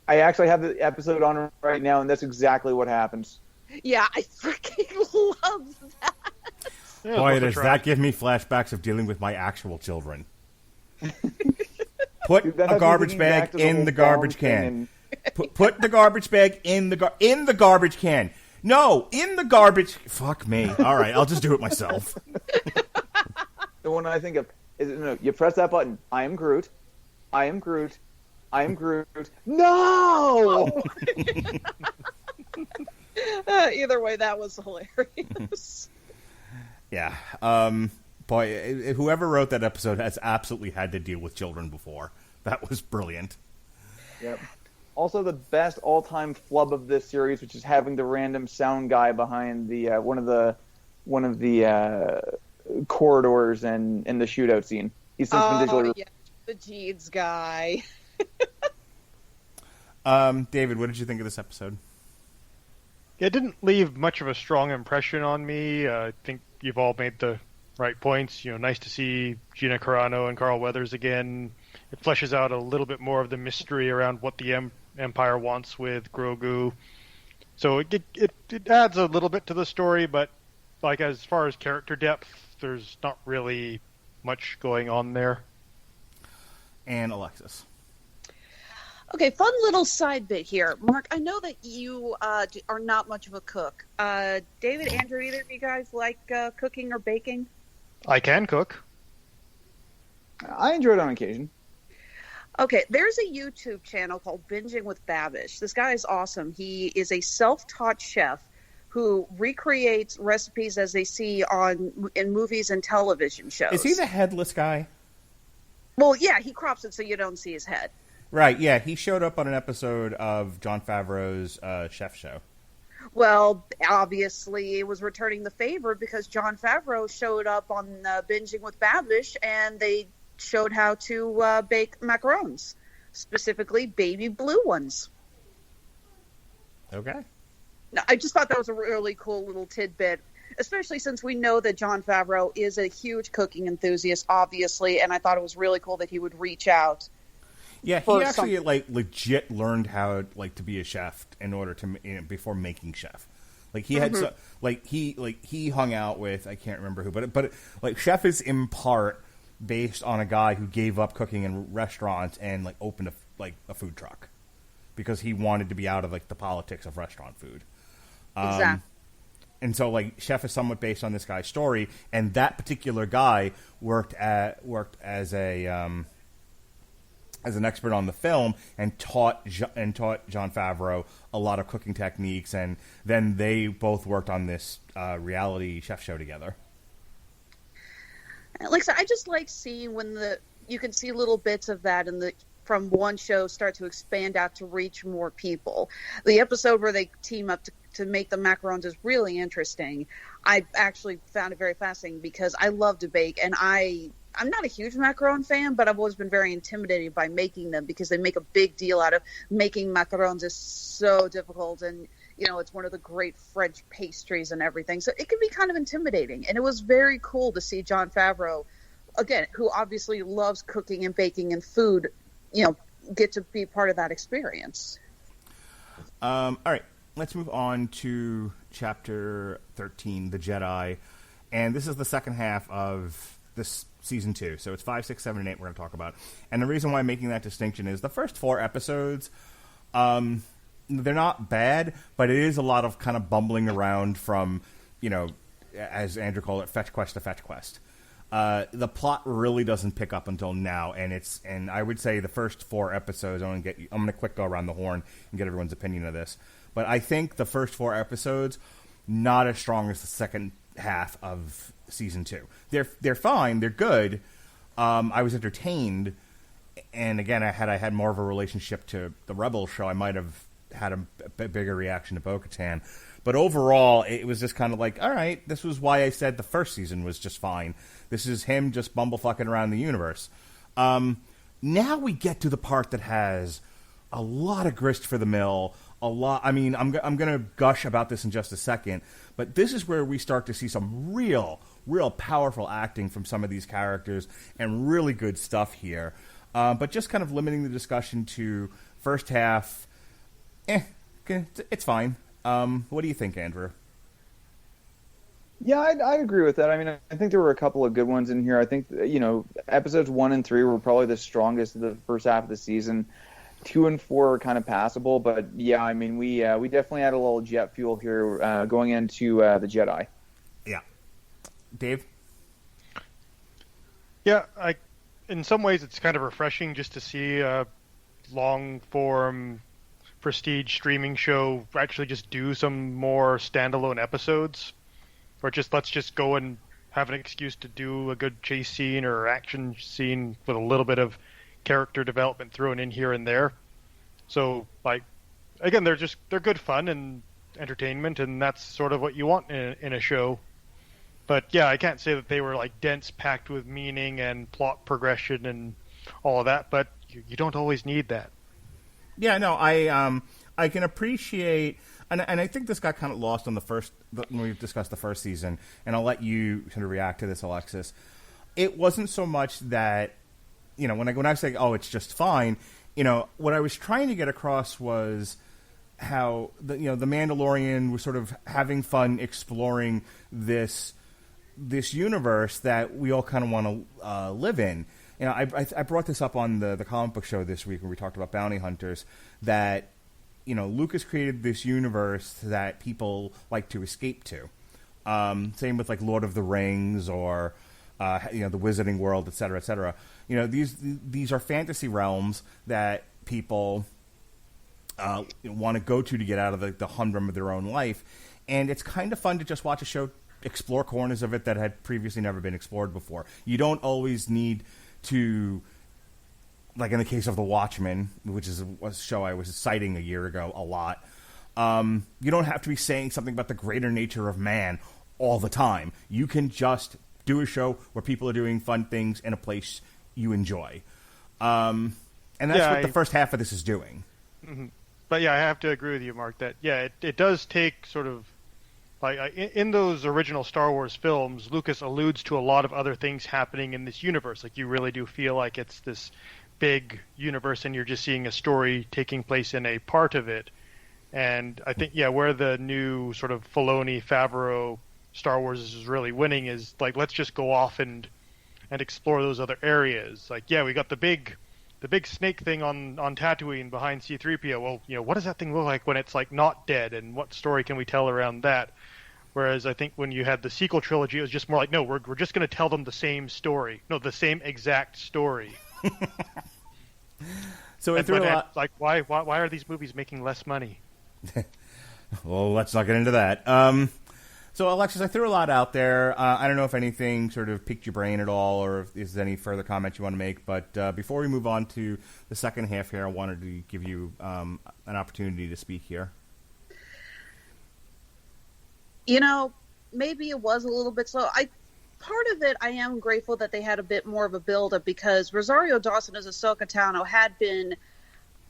I actually have the episode on right now, and that's exactly what happens. Yeah, I freaking love that. Yeah, boy, does that give me flashbacks of dealing with my actual children. Put a garbage bag in the garbage can. Put the garbage bag in the garbage can. No, in the garbage. Fuck me. All right, I'll just do it myself. The one I think of is you press that button. I am Groot. I am Groot. I am Groot. No. Either way, that was hilarious. Yeah. Boy, whoever wrote that episode has absolutely had to deal with children before. That was brilliant. Yep. Also, the best all-time flub of this series, which is having the random sound guy behind the one of the corridors and in the shootout scene. He's since been digitally. Yeah, the Jeeds guy. David, what did you think of this episode? It didn't leave much of a strong impression on me. I think you've all made the right points. Nice to see Gina Carano and Carl Weathers again. It fleshes out a little bit more of the mystery around what the Empire wants with Grogu. So it adds a little bit to the story, but like as far as character depth, there's not really much going on there. And Alexis. Okay, fun little side bit here. Mark, I know that you are not much of a cook. David, Andrew, either of you guys like cooking or baking? I can cook. I enjoy it on occasion. Okay, there's a YouTube channel called Binging with Babish. This guy is awesome. He is a self-taught chef who recreates recipes as they see in movies and television shows. Is he the headless guy? Well, yeah, he crops it so you don't see his head. Right, yeah. He showed up on an episode of Jon Favreau's chef show. Well, obviously, it was returning the favor because Jon Favreau showed up on Binging with Babish, and they showed how to bake macarons, specifically baby blue ones. Okay. Now, I just thought that was a really cool little tidbit, especially since we know that Jon Favreau is a huge cooking enthusiast, obviously, and I thought it was really cool that he would reach out. Yeah, he actually legit learned how to be a chef in order to before making chef. Like he had he hung out with, I can't remember who, but chef is in part based on a guy who gave up cooking in restaurants and opened a food truck because he wanted to be out of the politics of restaurant food. Exactly. And so chef is somewhat based on this guy's story, and that particular guy worked as an expert on the film and taught Jon Favreau a lot of cooking techniques, and then they both worked on this reality chef show together. Like I said, I just like seeing when you can see little bits of that from one show start to expand out to reach more people. The episode where they team up to make the macarons is really interesting. I actually found it very fascinating because I love to bake, and I'm not a huge macaron fan, but I've always been very intimidated by making them because they make a big deal out of making macarons is so difficult, and it's one of the great French pastries and everything. So it can be kind of intimidating, and it was very cool to see Jon Favreau, again, who obviously loves cooking and baking and food, get to be part of that experience. All right, let's move on to Chapter 13, The Jedi, and this is the second half of this season 2. So it's 5, 6, 7, and 8 we're going to talk about. And the reason why I'm making that distinction is the first 4 episodes, they're not bad, but it is a lot of kind of bumbling around from, as Andrew called it, fetch quest to fetch quest. The plot really doesn't pick up until now, and I would say the first 4 episodes, I'm going to quick go around the horn and get everyone's opinion of this. But I think the first 4 episodes, not as strong as the second half of season 2. They're fine. They're good. I was entertained, and again, I had more of a relationship to the Rebels show, I might have had a bigger reaction to Bo-Katan. But overall, it was just kind of all right, this was why I said the first season was just fine. This is him just bumblefucking around the universe. Now we get to the part that has a lot of grist for the mill. A lot. I mean, I'm going to gush about this in just a second, but this is where we start to see some real powerful acting from some of these characters and really good stuff here. But just kind of limiting the discussion to first half, it's fine. What do you think, Andrew? Yeah, I agree with that. I mean, I think there were a couple of good ones in here. I think, episodes 1 and 3 were probably the strongest of the first half of the season. 2 and 4 are kind of passable, but yeah, I mean, we definitely had a little jet fuel here going into the Jedi. Yeah, Dave. Yeah, in some ways it's kind of refreshing just to see a long form prestige streaming show actually just do some more standalone episodes, or just let's just go and have an excuse to do a good chase scene or action scene with a little bit of character development thrown in here and there. So, like, again, they're good fun and entertainment, and that's sort of what you want in a show. But yeah, I can't say that they were like dense, packed with meaning and plot progression and all of that. But you don't always need that. Yeah, no, I can appreciate, and I think this got kind of lost on when we discussed the first season. And I'll let you sort of react to this, Alexis. It wasn't so much that, you know, when I say, oh, it's just fine. You know, what I was trying to get across was how the Mandalorian was sort of having fun exploring this universe that we all kind of want to live in. You know, I brought this up on the comic book show this week when we talked about bounty hunters, that, you know, Lucas created this universe that people like to escape to. Same with like Lord of the Rings or the Wizarding World, et cetera, et cetera. You know, these are fantasy realms that people want to go to get out of the humdrum of their own life, and it's kind of fun to just watch a show explore corners of it that had previously never been explored before. You don't always need to, like in the case of The Watchmen, which is a show I was citing a year ago a lot, you don't have to be saying something about the greater nature of man all the time. You can just do a show where people are doing fun things in a place you enjoy. And that's what the first half of this is doing. Mm-hmm. But yeah, I have to agree with you, Mark, that it does take sort of, like, in those original Star Wars films, Lucas alludes to a lot of other things happening in this universe. Like, you really do feel like it's this big universe and you're just seeing a story taking place in a part of it. And I think, where the new sort of Filoni, Favreau Star Wars is really winning is, like, let's just go off and explore those other areas. Like, we got the big snake thing on Tatooine behind C-3PO. Well, what does that thing look like when it's, like, not dead, and what story can we tell around that? Whereas I think when you had the sequel trilogy, it was just more like, no, we're just going to tell them the same story. No, the same exact story. So I threw a lot... Like, why are these movies making less money? Well, let's not get into that. So, Alexis, I threw a lot out there. I don't know if anything sort of piqued your brain at all, or if there's any further comments you want to make. But before we move on to the second half here, I wanted to give you an opportunity to speak here. You know, maybe it was a little bit slow. Part of it, I am grateful that they had a bit more of a build-up, because Rosario Dawson as Ahsoka Tano had been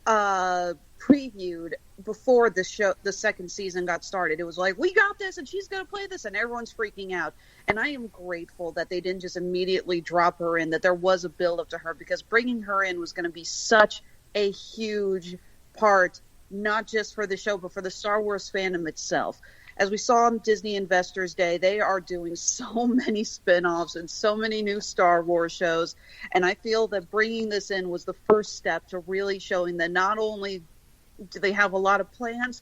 previewed before the second season got started. It was like, we got this and she's going to play this, and everyone's freaking out. And I am grateful that they didn't just immediately drop her in, that there was a build up to her, because bringing her in was going to be such a huge part, not just for the show, but for the Star Wars fandom itself. As we saw on Disney Investors Day, they are doing so many spin-offs and so many new Star Wars shows. And I feel that bringing this in was the first step to really showing that not only do they have a lot of plans,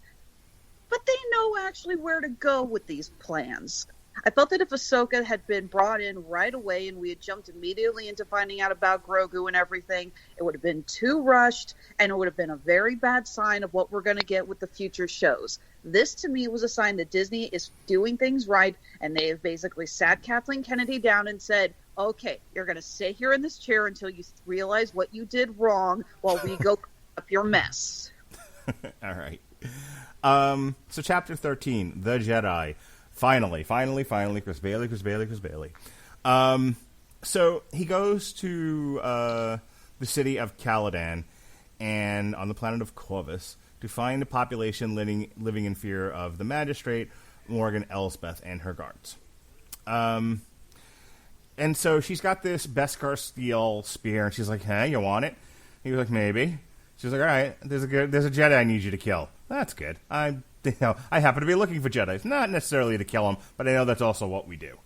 but they know actually where to go with these plans. I felt that if Ahsoka had been brought in right away and we had jumped immediately into finding out about Grogu and everything, it would have been too rushed, and it would have been a very bad sign of what we're going to get with the future shows. This, to me, was a sign that Disney is doing things right, and they have basically sat Kathleen Kennedy down and said, okay, you're going to sit here in this chair until you realize what you did wrong while we go up your mess. All right. So Chapter 13, The Jedi. Finally, Chris Bailey. So he goes to the city of Caladan and on the planet of Corvus to find the population living in fear of the magistrate, Morgan Elsbeth, and her guards. And so she's got this Beskar steel spear, and she's like, hey, you want it? He was like, maybe. She's like, all right, there's a Jedi I need you to kill. That's good. I happen to be looking for Jedis, not necessarily to kill them, but I know that's also what we do.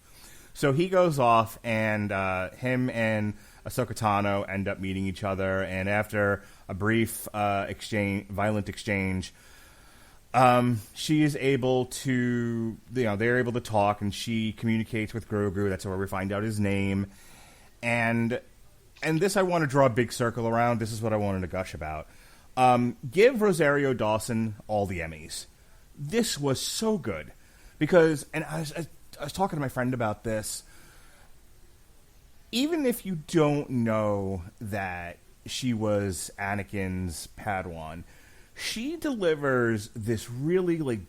So he goes off, and him and Ahsoka Tano end up meeting each other, and after a brief violent exchange, she is able to, they're able to talk, and she communicates with Grogu. That's where we find out his name, and this I want to draw a big circle around. This is what I wanted to gush about. Give Rosario Dawson all the Emmys. This was so good because, and I was talking to my friend about this. Even if you don't know that she was Anakin's Padawan, she delivers this really, like,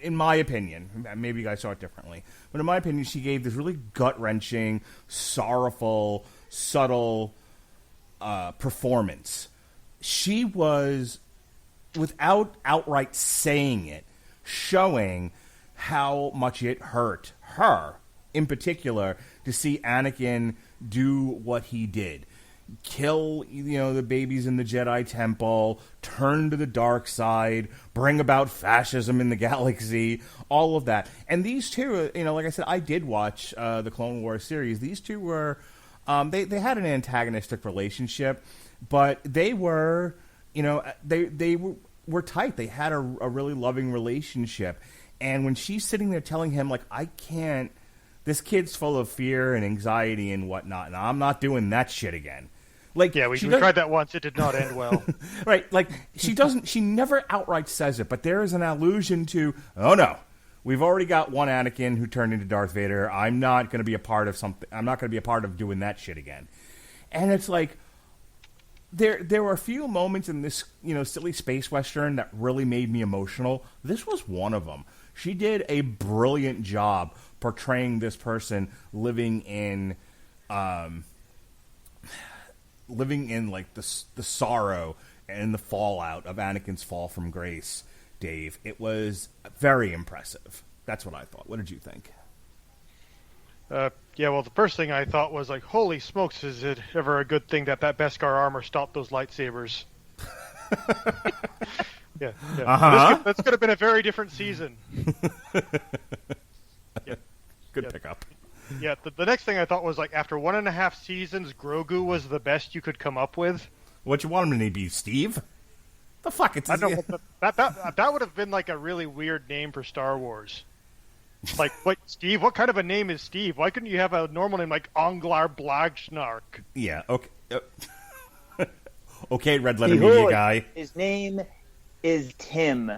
in my opinion, maybe you guys saw it differently, but in my opinion, she gave this really gut-wrenching, sorrowful, subtle performance. She was, without outright saying it, showing how much it hurt her, in particular, to see Anakin do what he did. Kill, the babies in the Jedi Temple, turn to the dark side, bring about fascism in the galaxy, all of that. And these two, like I said, I did watch the Clone Wars series. These two were, they had an antagonistic relationship, but they were, they were tight. They had a really loving relationship. And when she's sitting there telling him, like, I can't, this kid's full of fear and anxiety and whatnot, and I'm not doing that shit again. Like, yeah, we tried that once. It did not end well. Right. Like, she never outright says it, but there is an allusion to, oh no, we've already got one Anakin who turned into Darth Vader. I'm not going to be a part of something. I'm not going to be a part of doing that shit again. And it's like, there were a few moments in this, silly space western that really made me emotional. This was one of them. She did a brilliant job portraying this person living in like the sorrow and the fallout of Anakin's fall from grace, Dave. It was very impressive. That's what I thought. What did you think? Yeah, well, the first thing I thought was like, holy smokes, is it ever a good thing that Beskar armor stopped those lightsabers? Yeah. Uh-huh. That's could have been a very different season. Yeah. Good pickup. Yeah, the next thing I thought was, like, after 1.5 seasons, Grogu was the best you could come up with. What you want him to be, Steve? The fuck? It's I don't know, that would have been, like, a really weird name for Star Wars. Like, what, Steve? What kind of a name is Steve? Why couldn't you have a normal name like Onglar Blagsnark? Yeah, okay. Okay, Red Letter Media guy. His name is Tim.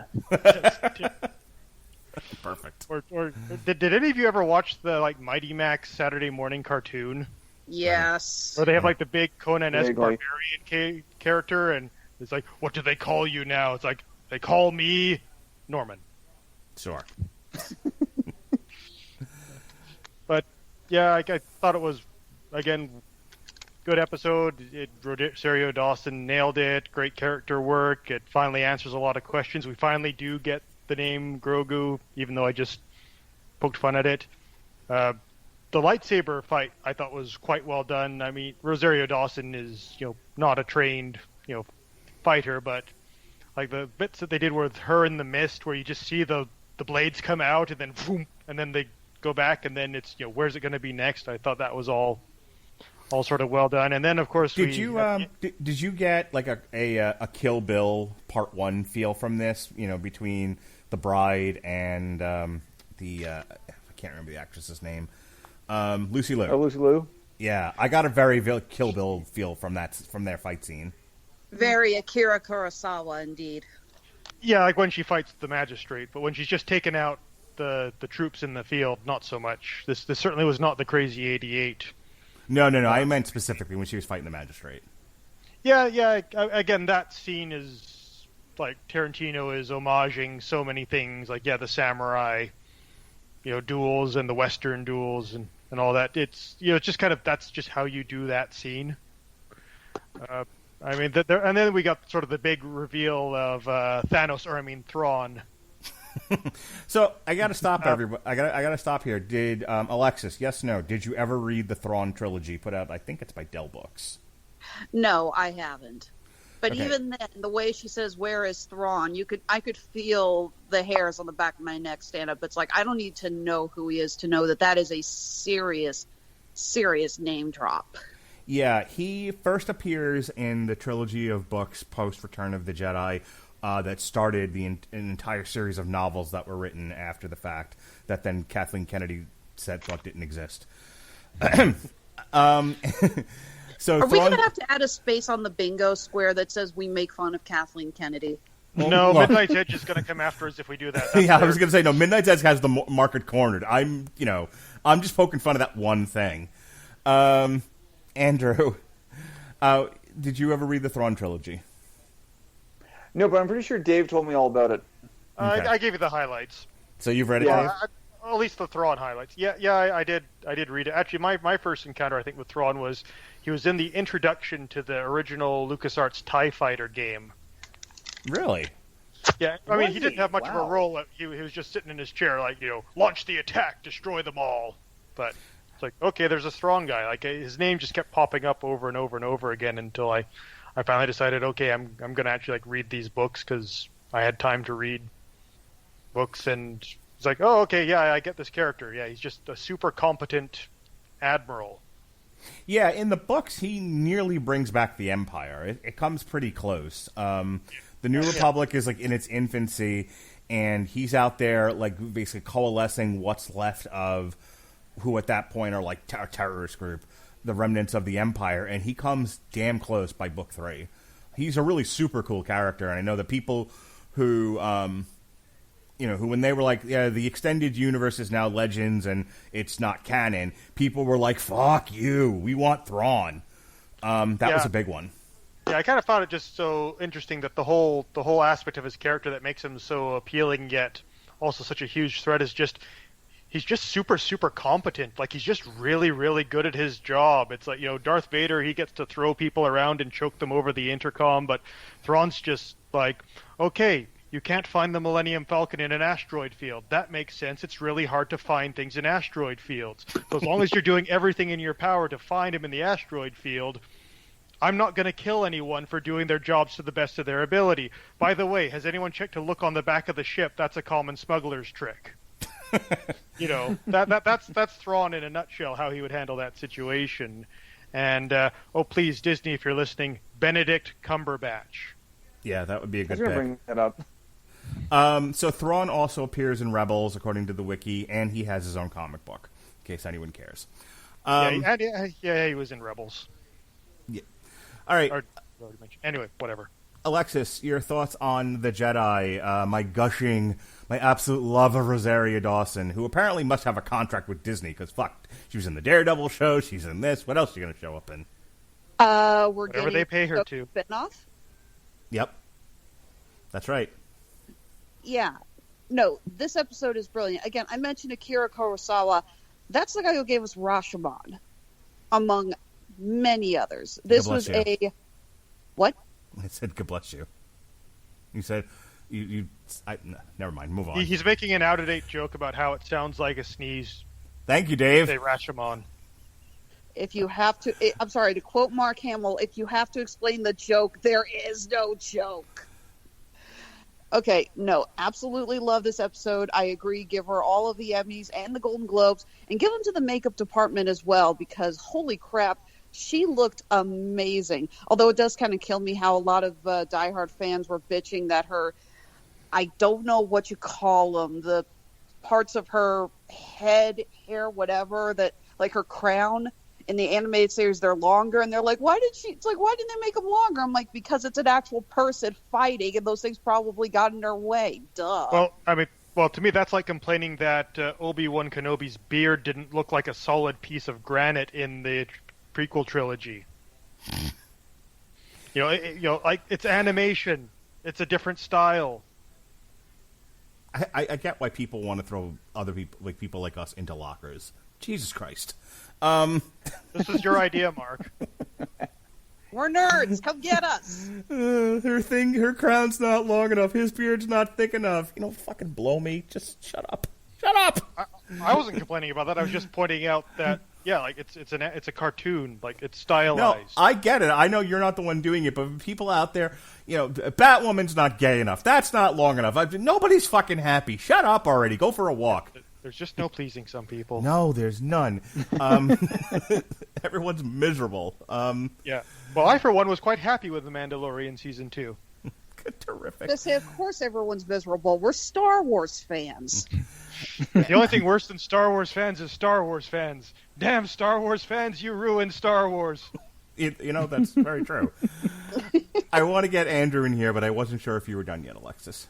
Perfect. Or did any of you ever watch the, like, Mighty Max Saturday morning cartoon? Yes. Where they have, like, the big Conan-esque Vaguely. barbarian character, and it's like, what do they call you now? It's like, they call me Norman. Sure. But, yeah, I thought it was, again, good episode. Rosario Dawson nailed it. Great character work. It finally answers a lot of questions. We finally do get the name Grogu, even though I just poked fun at it. The lightsaber fight I thought was quite well done. I mean, Rosario Dawson is, not a trained, fighter, but like the bits that they did with her in the mist, where you just see the blades come out and then boom, and then they go back, and then it's, where's it going to be next? I thought that was all sort of well done. And then, of course, did you get like a Kill Bill Part 1 feel from this? Between the bride and I can't remember the actress's name, Lucy Liu. Oh, Lucy Liu. Yeah, I got a very Kill Bill feel from their fight scene. Very Akira Kurosawa, indeed. Yeah, like when she fights the magistrate, but when she's just taken out the troops in the field, not so much. This certainly was not the Crazy 88. No. I meant specifically when she was fighting the magistrate. Yeah. Again, that scene is like Tarantino is homaging so many things. Like, the samurai, duels and the Western duels and all that. It's it's just kind of, that's just how you do that scene. I mean, and then we got sort of the big reveal of Thrawn. So I got to stop everybody. I got to stop here. Did Alexis? Yes, no. Did you ever read the Thrawn trilogy put out? I think it's by Dell Books. No, I haven't. But Okay. even then, the way she says, "Where is Thrawn?" I could feel the hairs on the back of my neck stand up. It's like, I don't need to know who he is to know that is a serious name drop. Yeah, he first appears in the trilogy of books post Return of the Jedi that started an entire series of novels that were written after the fact that then Kathleen Kennedy said thought didn't exist. So Are we Thrawn- going to have to add a space on the bingo square that says we make fun of Kathleen Kennedy? No, well- Midnight's Edge is going to come after us if we do that. That's yeah, I their- was going to say no. Midnight's Edge has the market cornered. I'm just poking fun of that one thing. Andrew, did you ever read the Thrawn trilogy? No, but I'm pretty sure Dave told me all about it. Okay. I gave you the highlights. So you've read it, Yeah. Dave? At least the Thrawn highlights. Yeah, I did read it. Actually, my first encounter, I think, with Thrawn was he was in the introduction to the original LucasArts TIE Fighter game. Really? Yeah, I mean, Was he didn't he? have much of Wow. a role. He was just sitting in his chair, like, launch the attack, destroy them all. But it's like, okay, there's a Thrawn guy. Like, his name just kept popping up over and over and over again until I finally decided, okay, I'm going to actually, like, read these books because I had time to read books, and it's like, oh, okay, yeah, I get this character. Yeah, he's just a super competent admiral. Yeah, in the books, he nearly brings back the Empire. It comes pretty close. The New Republic is like in its infancy, and he's out there like basically coalescing what's left of who at that point are like a terrorist group, the remnants of the Empire, and he comes damn close by book 3. He's a really super cool character, and I know the people who who when they were like, yeah, the extended universe is now Legends and it's not canon, people were like, fuck you, we want Thrawn. That was a big one. Yeah, I kind of found it just so interesting that the whole aspect of his character that makes him so appealing yet also such a huge threat is just he's just super, super competent. Like, he's just really, really good at his job. It's like, Darth Vader, he gets to throw people around and choke them over the intercom, but Thrawn's just like, okay, you can't find the Millennium Falcon in an asteroid field. That makes sense. It's really hard to find things in asteroid fields. So as long as you're doing everything in your power to find him in the asteroid field, I'm not going to kill anyone for doing their jobs to the best of their ability. By the way, has anyone checked to look on the back of the ship? That's a common smuggler's trick. That's Thrawn in a nutshell, how he would handle that situation. And, please, Disney, if you're listening, Benedict Cumberbatch. Yeah, that would be a I good was going to pick. bring that up. So Thrawn also appears in Rebels, according to the wiki, and he has his own comic book, in case anyone cares. He was in Rebels. Yeah. All right. Anyway, whatever. Alexis, your thoughts on the Jedi, my absolute love of Rosario Dawson, who apparently must have a contract with Disney, because fuck, she was in the Daredevil show, she's in this, what else are you going to show up in? We're Whatever getting they pay her a to. spinoff. Yep. That's right. Yeah. No, this episode is brilliant. Again, I mentioned Akira Kurosawa. That's the guy who gave us Rashomon, among many others. This God bless was you. a... What? I said, God bless you. You said, never mind, move on. He's making an out-of-date joke about how it sounds like a sneeze. Thank you, Dave. Say Rashomon. If you have to... I'm sorry, to quote Mark Hamill, if you have to explain the joke, there is no joke. Okay, no, absolutely love this episode. I agree, give her all of the Emmys and the Golden Globes, and give them to the makeup department as well, because holy crap, she looked amazing. Although it does kind of kill me how a lot of diehard fans were bitching that her, I don't know what you call them, the parts of her head, hair, whatever, that like her crown in the animated series, they're longer, and they're like, why didn't they make them longer? I'm like, because it's an actual person fighting, and those things probably got in her way. Duh. Well, to me, that's like complaining that Obi-Wan Kenobi's beard didn't look like a solid piece of granite in the prequel trilogy. Like it's animation. It's a different style. I get why people want to throw other people like us into lockers. Jesus Christ. This is your idea, Mark. We're nerds. Come get us. Her crown's not long enough. His beard's not thick enough. Fucking blow me. Just shut up. Shut up. I wasn't complaining about that. I was just pointing out that it's a cartoon. Like, it's stylized. No, I get it. I know you're not the one doing it, but people out there, Batwoman's not gay enough. That's not long enough. Nobody's fucking happy. Shut up already. Go for a walk. There's just no pleasing some people. No, there's none. Everyone's miserable. Yeah. Well, I, for one, was quite happy with The Mandalorian Season 2. Terrific. They say, of course everyone's miserable. We're Star Wars fans. The only thing worse than Star Wars fans is Star Wars fans. Damn Star Wars fans, you ruined Star Wars. That's very true. I want to get Andrew in here, but I wasn't sure if you were done yet, Alexis.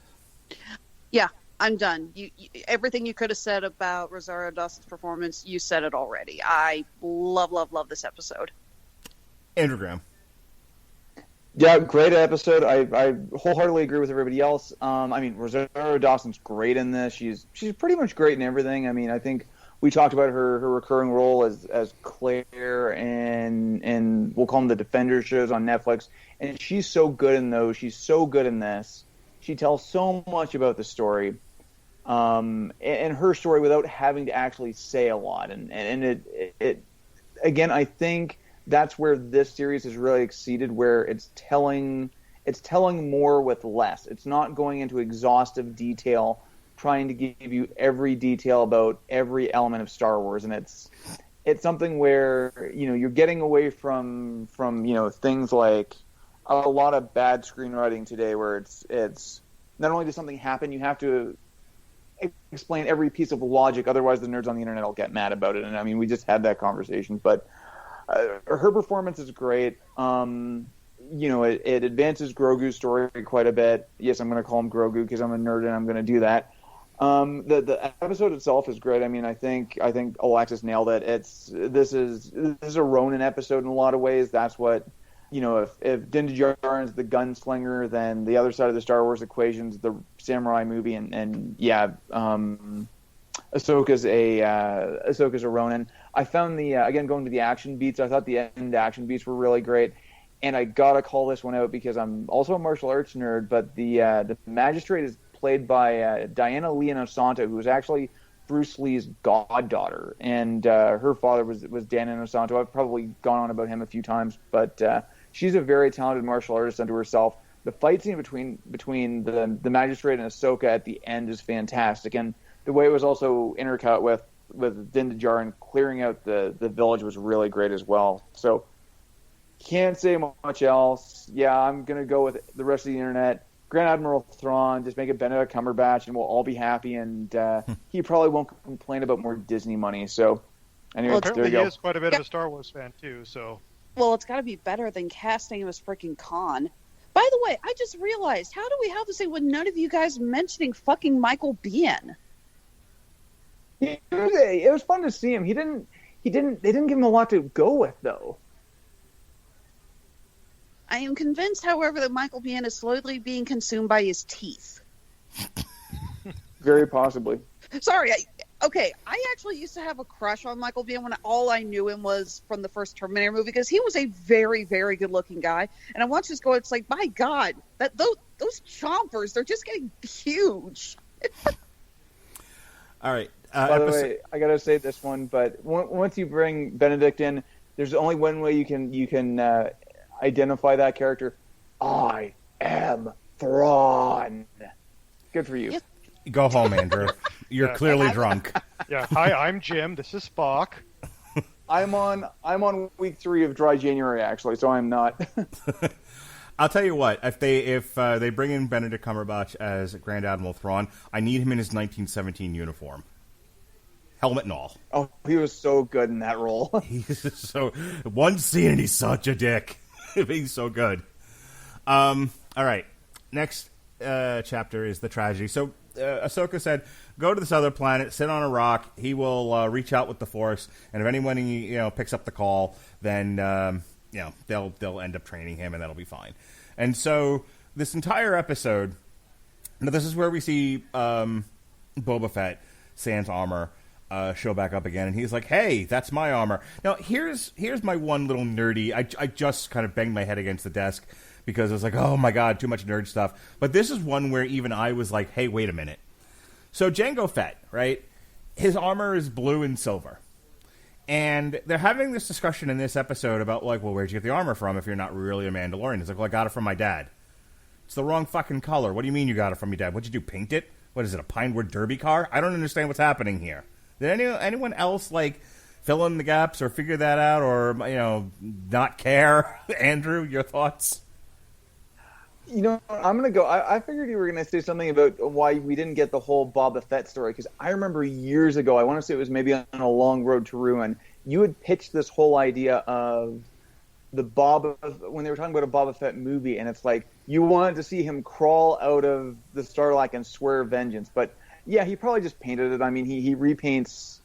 Yeah, I'm done. You everything you could have said about Rosario Dawson's performance, you said it already. I love this episode. Andrew Graham. Yeah, great episode. I wholeheartedly agree with everybody else. Rosario Dawson's great in this. She's pretty much great in everything. I think we talked about her recurring role as Claire and we'll call them the Defender shows on Netflix. And she's so good in those. She's so good in this. She tells so much about the story, and her story without having to actually say a lot. And it again, I think that's where this series has really exceeded, where it's telling more with less. It's not going into exhaustive detail, trying to give you every detail about every element of Star Wars, and it's something where you're getting away from things like a lot of bad screenwriting today, where it's not only does something happen, you have to explain every piece of logic, otherwise the nerds on the internet will get mad about it. And we just had that conversation, but her performance is great. It advances Grogu's story quite a bit. Yes, I'm going to call him Grogu because I'm a nerd and I'm going to do that. The episode itself is great. I think Alexis nailed it. This is a Ronin episode in a lot of ways. That's what, if Din Djarin's the gunslinger, then the other side of the Star Wars equation's the samurai movie, Ahsoka's a Ronin. I found again, going to the action beats, I thought the end action beats were really great. And I gotta call this one out because I'm also a martial arts nerd, but the magistrate is played by Diana Lee Inosanto, who was actually Bruce Lee's goddaughter, and her father was Dan Inosanto. I've probably gone on about him a few times, but she's a very talented martial artist unto herself. The fight scene between the magistrate and Ahsoka at the end is fantastic, and the way it was also intercut with Din Djarin clearing out the village was really great as well. So can't say much else. Yeah, I'm going to go with the rest of the internet. Grand Admiral Thrawn, just make it Benedict Cumberbatch and we'll all be happy, and he probably won't complain about more Disney money. So anyway, well, there apparently you go. He is quite a bit of a Star Wars fan too, so. Well, it's got to be better than casting him as freaking Khan. By the way, I just realized, how do we have this thing with none of you guys mentioning fucking Michael Biehn? It was fun to see him. They didn't give him a lot to go with, though. I am convinced, however, that Michael Biehn is slowly being consumed by his teeth. Very possibly. Sorry. I actually used to have a crush on Michael Biehn when all I knew him was from the first Terminator movie, because he was a very, very good-looking guy. And I watched this go, it's like, my God, those chompers, they're just getting huge. All right. By the way, I gotta say this one, but once you bring Benedict in, there's only one way you can identify that character. I am Thrawn. Good for you. Yes. Go home, Andrew. You're clearly drunk. Yeah. Hi, I'm Jim. This is Spock. I'm on week 3 of dry January, actually, so I'm not. I'll tell you what. If they bring in Benedict Cumberbatch as Grand Admiral Thrawn, I need him in his 1917 uniform, helmet and all. Oh, he was so good in that role. He's so one scene and he's such a dick. He's so good. All right. Next chapter is the tragedy. So Ahsoka said, "Go to this other planet, sit on a rock. He will reach out with the Force, and if anyone picks up the call, then they'll end up training him, and that'll be fine." And so this entire episode, now this is where we see Boba Fett, sans armor, show back up again, and he's like, "Hey, that's my armor." Now here's my one little nerdy. I just kind of banged my head against the desk because I was like, "Oh my God, too much nerd stuff." But this is one where even I was like, "Hey, wait a minute." So Jango Fett, right? His armor is blue and silver. And they're having this discussion in this episode about, like, well, where'd you get the armor from if you're not really a Mandalorian? It's like, well, I got it from my dad. It's the wrong fucking color. What do you mean you got it from your dad? What'd you do, paint it? What is it, a Pinewood Derby car? I don't understand what's happening here. Did anyone else, like, fill in the gaps or figure that out or, not care? Andrew, your thoughts? I'm going to go. I figured you were going to say something about why we didn't get the whole Boba Fett story, because I remember years ago, I want to say it was maybe on A Long Road to Ruin, you had pitched this whole idea of when they were talking about a Boba Fett movie, and it's like you wanted to see him crawl out of the Sarlacc and swear vengeance. But yeah, he probably just painted it. I mean, he repaints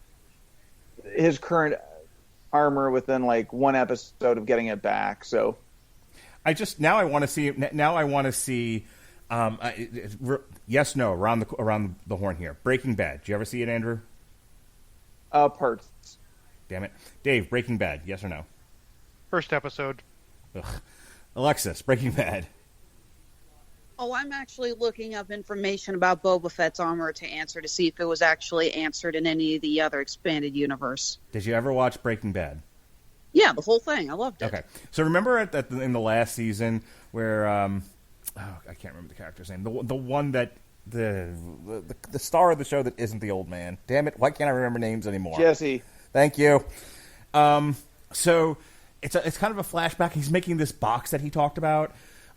his current armor within like one episode of getting it back. So I want to see. Yes, no, around the horn here. Breaking Bad. Did you ever see it, Andrew? Parts. Damn it, Dave. Breaking Bad. Yes or no? First episode. Ugh. Alexis. Breaking Bad. Oh, I'm actually looking up information about Boba Fett's armor to answer to see if it was actually answered in any of the other expanded universe. Did you ever watch Breaking Bad? Yeah, the whole thing. I loved it. Okay, so remember in the last season where I can't remember the character's name. The one that the star of the show that isn't the old man. Damn it! Why can't I remember names anymore? Jesse. Thank you. So it's kind of a flashback. He's making this box that he talked about.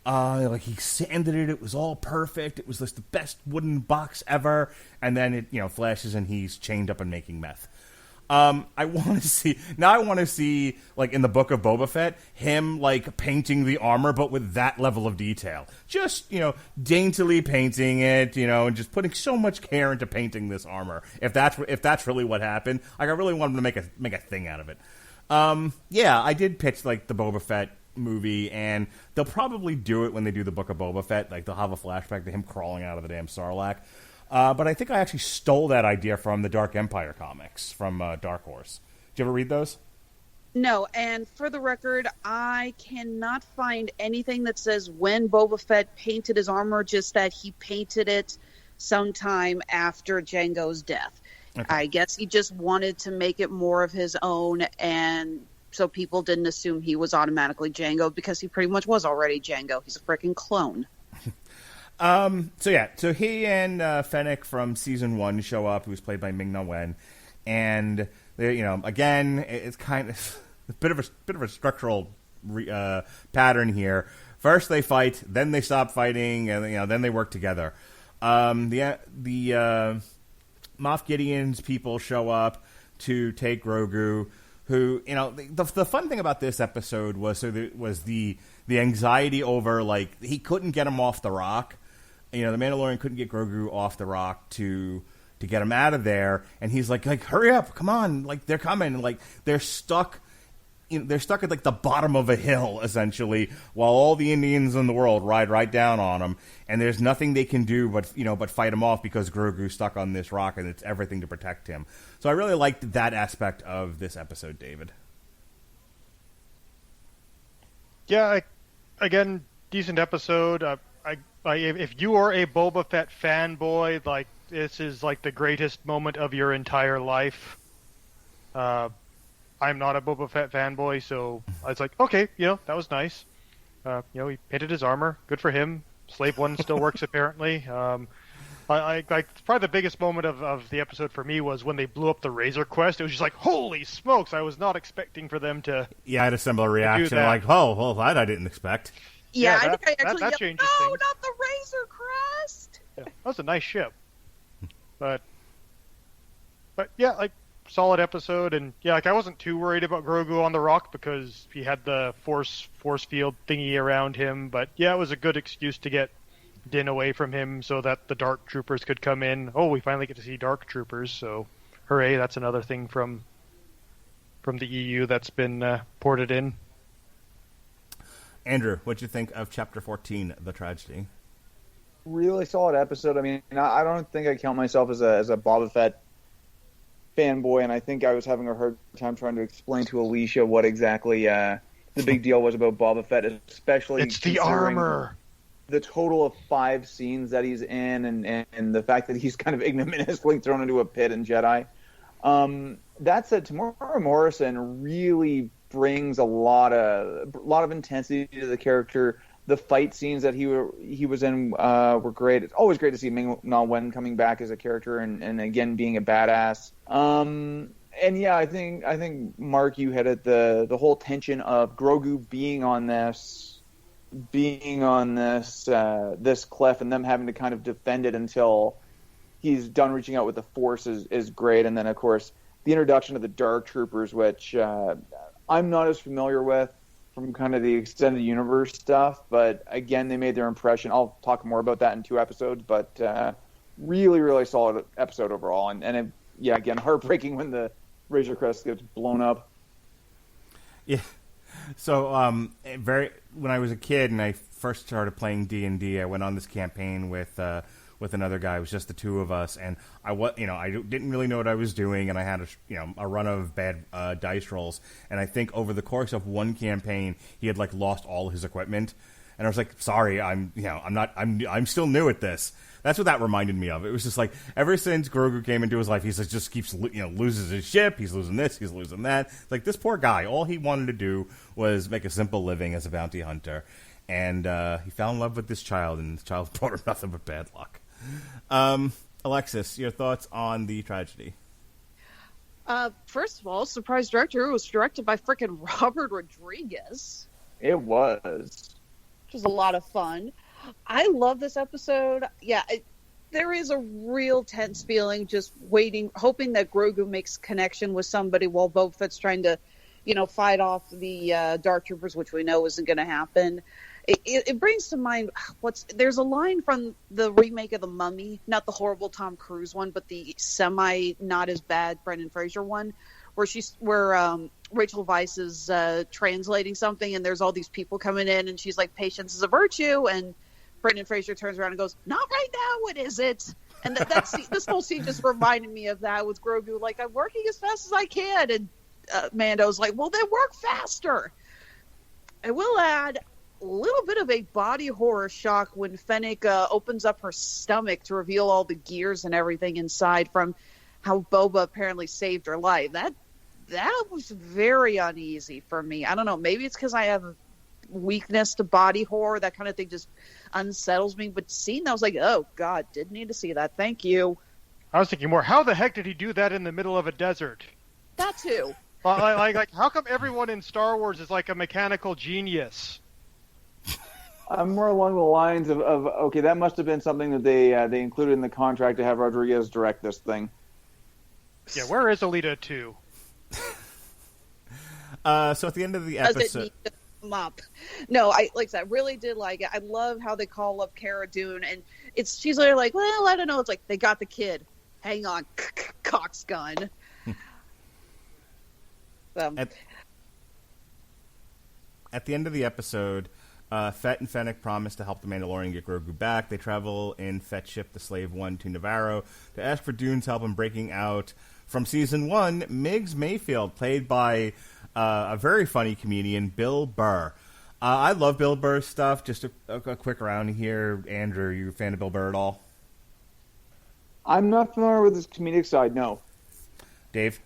Like he sanded it. It was all perfect. It was just the best wooden box ever. And then it flashes and he's chained up and making meth. I want to see like in the book of Boba Fett, him like painting the armor, but with that level of detail. Just, daintily painting it, and just putting so much care into painting this armor. If that's really what happened, like I really want him to make a thing out of it. Yeah, I did pitch like the Boba Fett movie, and they'll probably do it when they do the book of Boba Fett. Like they'll have a flashback to him crawling out of the damn Sarlacc. But I think I actually stole that idea from the Dark Empire comics from Dark Horse. Did you ever read those? No, and for the record, I cannot find anything that says when Boba Fett painted his armor, just that he painted it sometime after Jango's death. Okay. I guess he just wanted to make it more of his own, and so people didn't assume he was automatically Jango, because he pretty much was already Jango. He's a freaking clone. So he and Fennec from season 1 show up, who's played by Ming-Na Wen, and they, again, it's kind of a bit of a structural pattern here. First they fight, then they stop fighting, and then they work together. The Moff Gideon's people show up to take Grogu, who, the fun thing about this episode was the anxiety over, like, he couldn't get him off the rock. The Mandalorian couldn't get Grogu off the rock to get him out of there, and he's like, hurry up, come on, like, they're coming, like, they're stuck at like the bottom of a hill essentially, while all the Indians in the world ride right down on them, and there's nothing they can do but fight him off, because Grogu's stuck on this rock and it's everything to protect him. So I really liked that aspect of this episode, David. Yeah, again, decent episode. If you are a Boba Fett fanboy, like, this is like the greatest moment of your entire life. I'm not a Boba Fett fanboy, so I was like, okay, that was nice. He painted his armor. Good for him. Slave 1 still works apparently. Probably the biggest moment of the episode for me was when they blew up the Razor Quest. It was just like, holy smokes! I was not expecting for them to. Yeah, I had a similar reaction. Like, oh, well, that I didn't expect. Yeah, I think I actually that yelled, changes no, things. not the Razor Crest! Yeah, that was a nice ship. But yeah, like, solid episode, and yeah, like, I wasn't too worried about Grogu on the rock because he had the force field thingy around him. But yeah, it was a good excuse to get Din away from him so that the Dark Troopers could come in. Oh, we finally get to see Dark Troopers, so hooray! That's another thing from the EU that's been ported in. Andrew, what'd you think of Chapter 14, The Tragedy? Really solid episode. I mean, I don't think I count myself as a Boba Fett fanboy, and I think I was having a hard time trying to explain to Alicia what exactly the big deal was about Boba Fett, especially it's the armor. The total of 5 scenes that he's in, and the fact that he's kind of ignominiously thrown into a pit in Jedi. That said, Temuera Morrison really brings a lot of intensity to the character. The fight scenes that he was in were great. It's always great to see Ming-Na Wen coming back as a character and again being a badass. And yeah, I think Mark, you hit it, the whole tension of Grogu being on this cliff and them having to kind of defend it until he's done reaching out with the Force is great. And then of course the introduction of the Dark Troopers, which I'm not as familiar with from kind of the extended universe stuff, but again, they made their impression. I'll talk more about that in 2 episodes, but really, really solid episode overall. And it, yeah, again, heartbreaking when the Razor Crest gets blown up. Yeah. So, when I was a kid and I first started playing D&D, I went on this campaign with another guy. It was just the 2 of us, and I didn't really know what I was doing, and I had a run of bad dice rolls. And I think over the course of one campaign, he had lost all his equipment, and I was like, "Sorry, I'm still new at this." That's what that reminded me of. It was just ever since Grogu came into his life, he just keeps loses his ship. He's losing this. He's losing that. This poor guy. All he wanted to do was make a simple living as a bounty hunter, and he fell in love with this child, and the child brought her nothing but bad luck. Alexis, your thoughts on the tragedy? First of all, surprise director. It was directed by frickin' Robert Rodriguez. It was. Which was a lot of fun. I love this episode. Yeah, there is a real tense feeling just waiting, hoping that Grogu makes connection with somebody while Boba Fett's trying to, fight off the Dark Troopers, which we know isn't going to happen. It brings to mind there's a line from the remake of The Mummy, not the horrible Tom Cruise one, but the semi not as bad Brendan Fraser one, where Rachel Weisz is translating something, and there's all these people coming in, and she's like, "Patience is a virtue," and Brendan Fraser turns around and goes, "Not right now, what is it?" And this whole scene just reminded me of that with Grogu, I'm working as fast as I can, and Mando's like, "Well, then work faster." I will add a little bit of a body horror shock when Fennec opens up her stomach to reveal all the gears and everything inside from how Boba apparently saved her life. That was very uneasy for me. I don't know. Maybe it's because I have a weakness to body horror. That kind of thing just unsettles me. But seeing that, I was like, oh, God, didn't need to see that. Thank you. I was thinking more, how the heck did he do that in the middle of a desert? That too. How come everyone in Star Wars is like a mechanical genius? I'm more along the lines of okay, that must have been something that they included in the contract to have Rodriguez direct this thing. Yeah, where is Alita 2? So at the end of the episode... Does it need to come up? No, I really did like it. I love how they call up Cara Dune, and she's literally like, well, I don't know. It's like, they got the kid. Hang on, Cox gun. At the end of the episode, Fett and Fennec promise to help the Mandalorian get Grogu back. They travel in Fett's ship, the Slave One, to Navarro to ask for Dune's help in breaking out from Season 1, Miggs Mayfield, played by a very funny comedian, Bill Burr. I love Bill Burr's stuff. Just a quick round here. Andrew, are you a fan of Bill Burr at all? I'm not familiar with his comedic side, no. Dave?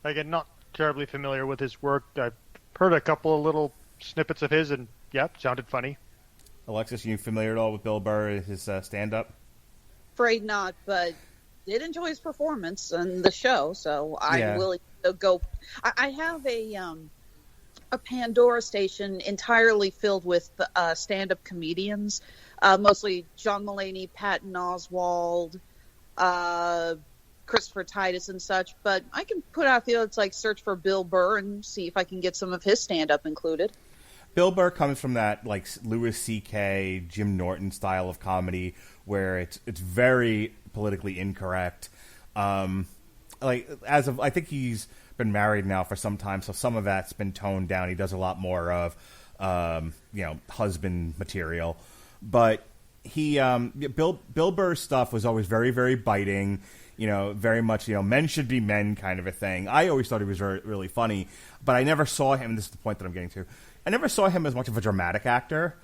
Again, not terribly familiar with his work. I've heard a couple of little snippets of his, and sounded funny. Alexis, you familiar at all with Bill Burr, his stand-up? Afraid not, but did enjoy his performance in the show, so I'm willing to go. I have a Pandora station entirely filled with stand-up comedians, mostly John Mulaney, Patton Oswalt, Christopher Titus and such, but I can put out it's search for Bill Burr and see if I can get some of his stand-up included. Bill Burr comes from that Louis C.K., Jim Norton style of comedy where it's very politically incorrect. I think he's been married now for some time, so some of that's been toned down. He does a lot more of husband material, but Bill Burr's stuff was always very, very biting. Very much, men should be men kind of a thing. I always thought he was really funny, but I never saw him, and this is the point that I'm getting to, I never saw him as much of a dramatic actor.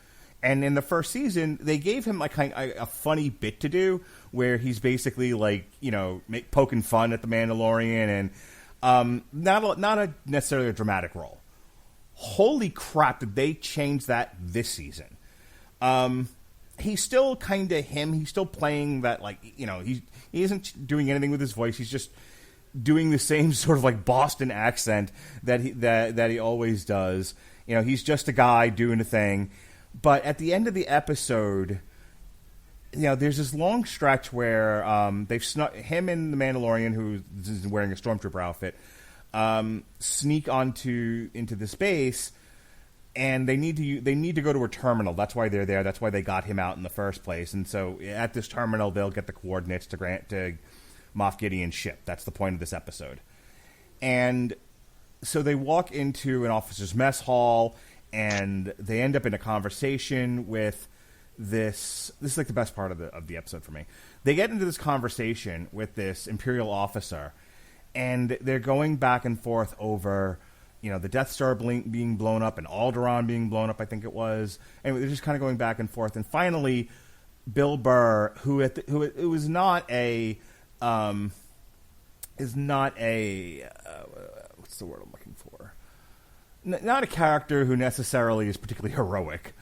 And in the first season, they gave him a funny bit to do where he's basically poking fun at the Mandalorian and not necessarily a dramatic role. Holy crap, did they change that this season? He's still kind of him. He's still playing that, he isn't doing anything with his voice. He's just doing the same sort of Boston accent that he always does. He's just a guy doing a thing. But at the end of the episode, there's this long stretch where they've snuck him and the Mandalorian, who's wearing a stormtrooper outfit, sneak into this base. and they need to go to a terminal. That's why they're there. That's why they got him out in the first place. And so at this terminal, they'll get the coordinates to Moff Gideon's ship. That's the point of this episode. And so they walk into an officer's mess hall, and they end up in a conversation with this. This is like the best part of the episode for me. They get into this conversation with this Imperial officer, and they're going back and forth over, the Death Star being blown up and Alderaan being blown up, I think it was. Anyway, they're just kind of going back and forth. And finally, Bill Burr, who is not a what's the word I'm looking for? Not a character who necessarily is particularly heroic.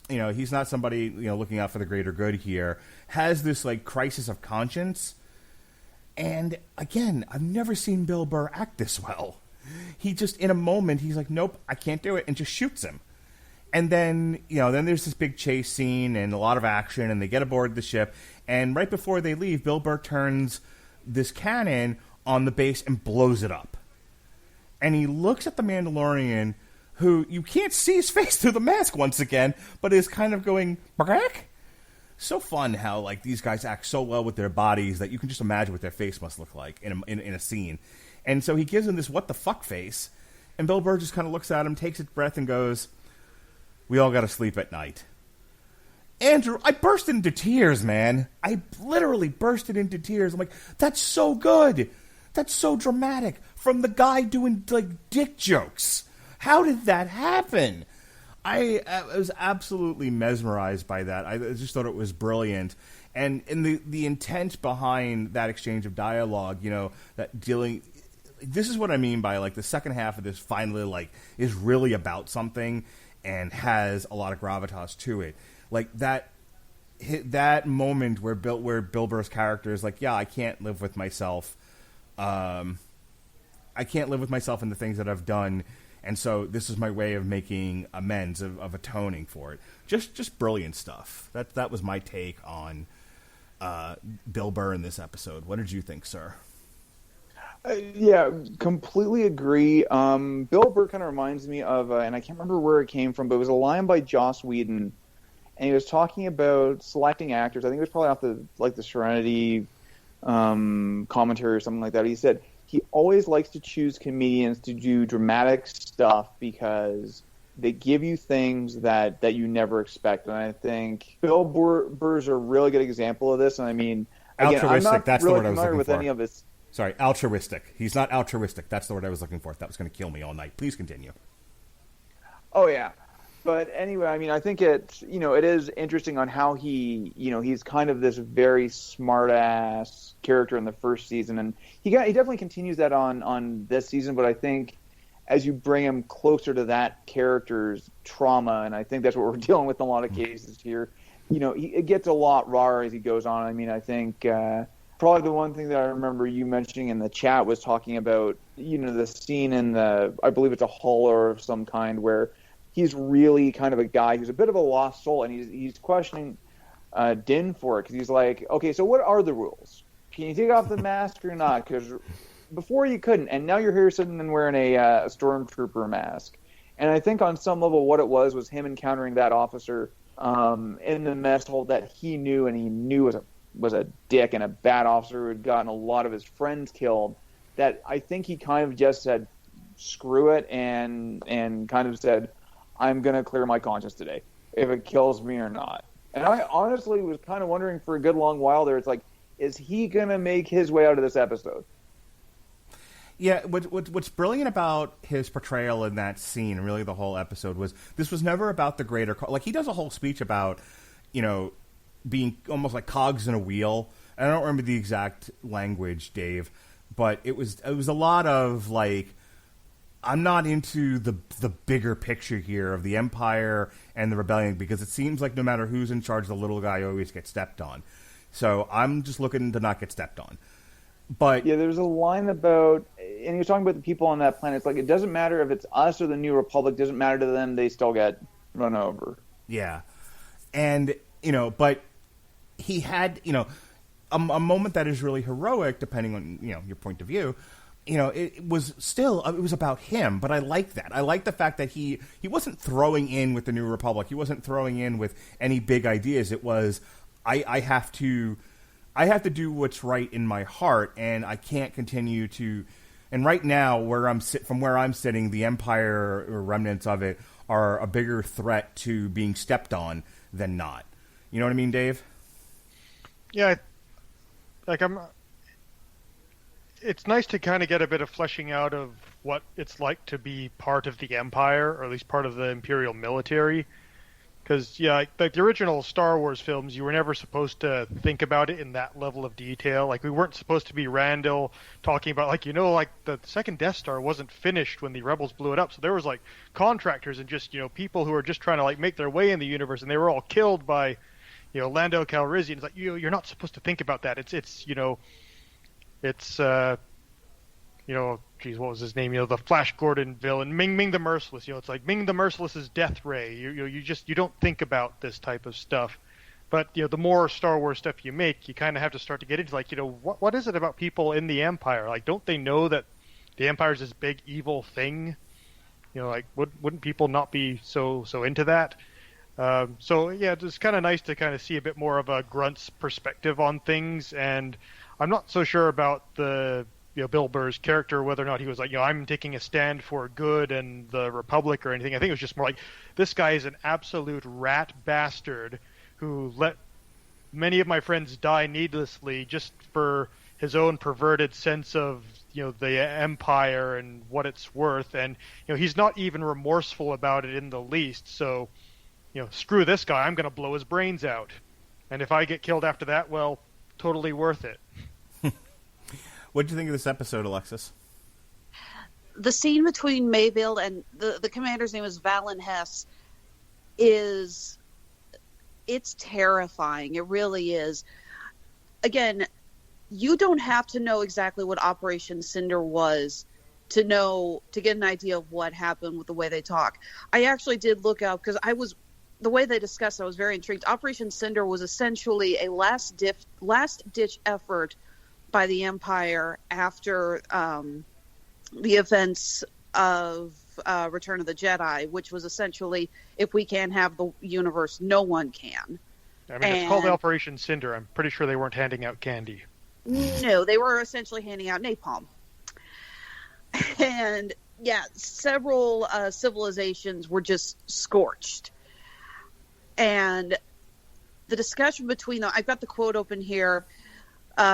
He's not somebody, looking out for the greater good here. Has this, crisis of conscience. And, again, I've never seen Bill Burr act this well. He just, in a moment, he's like, nope, I can't do it, and just shoots him. And then, then there's this big chase scene and a lot of action, and they get aboard the ship. And right before they leave, Bill Burr turns this cannon on the base and blows it up. And he looks at the Mandalorian, who you can't see his face through the mask once again, but is kind of going, Brack? So fun how, these guys act so well with their bodies that you can just imagine what their face must look like in a scene. And so he gives him this what the fuck face, and Bill Burr just kind of looks at him, takes a breath, and goes, we all got to sleep at night. Andrew, I burst into tears, man. I literally bursted into tears. I'm like, that's so good. That's so dramatic. From the guy doing, dick jokes. How did that happen? I was absolutely mesmerized by that. I just thought it was brilliant. And the intent behind that exchange of dialogue, that dealing... This is what I mean by, the second half of this finally, is really about something and has a lot of gravitas to it. That moment where Bill Burr's character is like, yeah, I can't live with myself. I can't live with myself in the things that I've done, and so this is my way of making amends, of atoning for it. Just brilliant stuff. That was my take on Bill Burr in this episode. What did you think, sir? Yeah, completely agree. Bill Burr kind of reminds me of, and I can't remember where it came from, but it was a line by Joss Whedon, and he was talking about selecting actors. I think it was probably off the Serenity commentary or something like that. He said he always likes to choose comedians to do dramatic stuff because they give you things that you never expect. And I think Bill Burr's a really good example of this. And I mean, again, altruistic. I'm not That's really the word I was familiar looking with for. any of his. Sorry, altruistic. He's not altruistic. That's the word I was looking for. That was going to kill me all night. Please continue. Oh, yeah. But anyway, I mean, I think it is interesting on how he's kind of this very smart-ass character in the first season. And he definitely continues that on this season. But I think as you bring him closer to that character's trauma, and I think that's what we're dealing with in a lot of cases here, it gets a lot rawer as he goes on. I mean, I think... probably the one thing that I remember you mentioning in the chat was talking about, the scene in I believe it's a hauler of some kind where he's really kind of a guy who's a bit of a lost soul, and he's questioning Din for it because he's like, okay, so what are the rules? Can you take off the mask or not? Because before you couldn't, and now you're here sitting and wearing a stormtrooper mask. And I think on some level what it was him encountering that officer in the mess hall that he knew, and he knew was a dick and a bad officer who had gotten a lot of his friends killed, that I think he kind of just said, screw it, and kind of said, I'm going to clear my conscience today, if it kills me or not. And I honestly was kind of wondering for a good long while there, it's like, is he going to make his way out of this episode? Yeah, what's brilliant about his portrayal in that scene, and really the whole episode, was this was never about the greater... he does a whole speech about, being almost like cogs in a wheel. And I don't remember the exact language, Dave, but it was a lot of I'm not into the bigger picture here of the Empire and the Rebellion, because it seems like no matter who's in charge, the little guy always gets stepped on. So I'm just looking to not get stepped on. But yeah, there's a line about, and he was talking about the people on that planet. It's like, it doesn't matter if it's us or the New Republic, doesn't matter to them, they still get run over. Yeah. And, but he had, a moment that is really heroic, depending on, your point of view. it was still, it was about him, but I like that. I like the fact that he wasn't throwing in with the New Republic. He wasn't throwing in with any big ideas. It was, I have to do what's right in my heart, and I can't continue to. And right now, from where I'm sitting, the Empire or remnants of it are a bigger threat to being stepped on than not. You know what I mean, Dave? Yeah, it's nice to kind of get a bit of fleshing out of what it's like to be part of the Empire, or at least part of the Imperial military. Because, like the original Star Wars films, you were never supposed to think about it in that level of detail. Like, we weren't supposed to be Randall talking about, the second Death Star wasn't finished when the Rebels blew it up. So there was, contractors and just, people who were just trying to, make their way in the universe, and they were all killed by, Lando Calrissian. It's like, you're not supposed to think about that. Geez, what was his name? The Flash Gordon villain, Ming the Merciless. It's like Ming the Merciless's death ray. You don't think about this type of stuff. But the more Star Wars stuff you make, you kind of have to start to get into what is it about people in the Empire? Don't they know that the Empire is this big evil thing? Wouldn't people not be so into that? So yeah, it's kind of nice to kind of see a bit more of a Grunt's perspective on things, and I'm not so sure about the Bill Burr's character, whether or not he was I'm taking a stand for good and the Republic or anything. I think it was just more this guy is an absolute rat bastard who let many of my friends die needlessly just for his own perverted sense of the Empire and what it's worth, and he's not even remorseful about it in the least. So screw this guy, I'm going to blow his brains out, and if I get killed after that, well, totally worth it. What did you think of this episode, Alexis? The scene between Mayfield and the commander's name is Valen Hess it's terrifying. It really is. Again, you don't have to know exactly what Operation Cinder was to get an idea of what happened with the way they talk. I actually did look up because the way they discussed it, I was very intrigued. Operation Cinder was essentially a last-ditch effort by the Empire after the events of Return of the Jedi, which was essentially, if we can't have the universe, no one can. It's called Operation Cinder. I'm pretty sure they weren't handing out candy. No, they were essentially handing out napalm. And, yeah, several civilizations were just scorched. And the discussion between them, I've got the quote open here.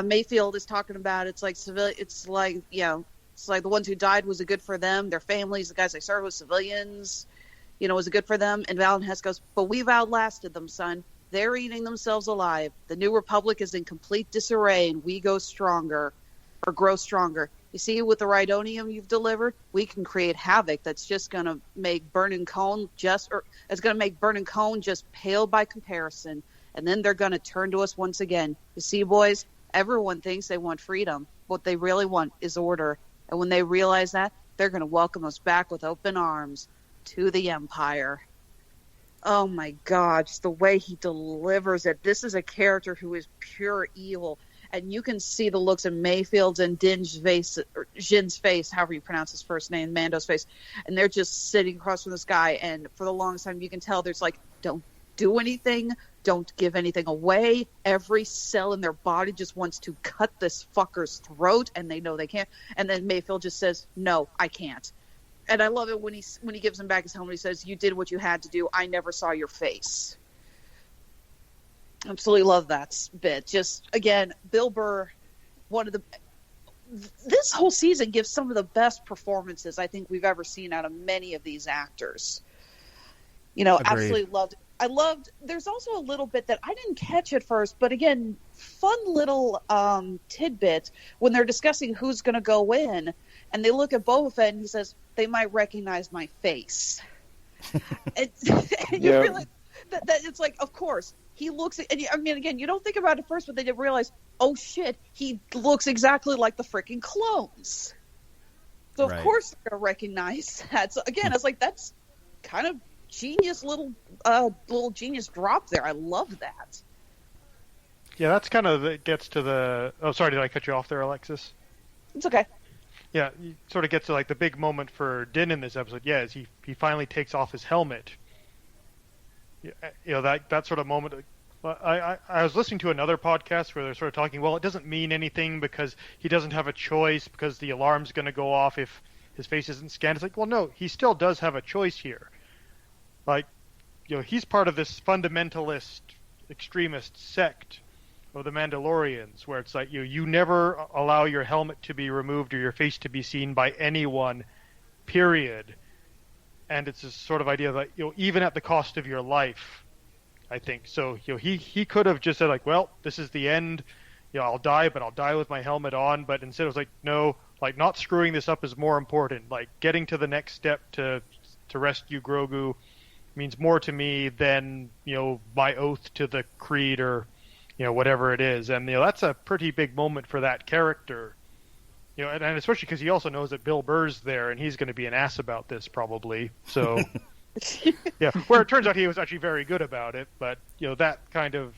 Mayfield is talking about it's like the ones who died, was it good for them? Their families, the guys they served with, civilians, was it good for them? And Valen Hess goes, but we've outlasted them, son. They're eating themselves alive. The New Republic is in complete disarray, and we grow stronger. You see, with the Rhydonium you've delivered, we can create havoc that's just going to make Burning Cone just pale by comparison. And then they're going to turn to us once again. You see, boys, everyone thinks they want freedom. What they really want is order. And when they realize that, they're going to welcome us back with open arms to the Empire. Oh my God, just the way he delivers it. This is a character who is pure evil. And you can see the looks in Mayfield's and Jin's face, however you pronounce his first name, Mando's face. And they're just sitting across from this guy. And for the longest time, you can tell there's don't do anything. Don't give anything away. Every cell in their body just wants to cut this fucker's throat, and they know they can't. And then Mayfield just says, no, I can't. And I love it when he gives him back his helmet, he says, you did what you had to do. I never saw your face. Absolutely love that bit. Just, again, Bill Burr, this whole season gives some of the best performances I think we've ever seen out of many of these actors. Agreed. Absolutely loved it. I loved, there's also a little bit that I didn't catch at first, but again, fun little tidbit when they're discussing who's going to go in, and they look at Boba Fett and he says, they might recognize my face. and you realize that it's like, of course, he looks, and again, you don't think about it first, but they didn't realize, oh shit, he looks exactly like the freaking clones. So of course they're going to recognize that. So again, it's like, that's kind of genius little genius drop there. I love that. Yeah, that's kind of gets to the. Oh, sorry, did I cut you off there, Alexis? It's okay. yeah, you sort of get to like the big moment for Din in this episode. Yeah, is he finally takes off his helmet. You know, that sort of moment. I was listening to another podcast where they're sort of talking. Well, it doesn't mean anything because he doesn't have a choice because the alarm's going to go off if his face isn't scanned. It's like, well, no, he still does have a choice here. Like, you know, he's part of this fundamentalist extremist sect of the Mandalorians, where it's like you never allow your helmet to be removed or your face to be seen by anyone, period. And it's this sort of idea that, you know, even at the cost of your life, I think. So, you know, he could have just said like, well, this is the end. You know, I'll die, but I'll die with my helmet on. But instead it was like, no, like not screwing this up is more important. Like getting to the next step to rescue Grogu means more to me than, you know, my oath to the creed or, you know, whatever it is. And, you know, that's a pretty big moment for that character. You know, and especially because he also knows that Bill Burr's there and he's going to be an ass about this probably. So, yeah, where it turns out he was actually very good about it. But, you know, that kind of,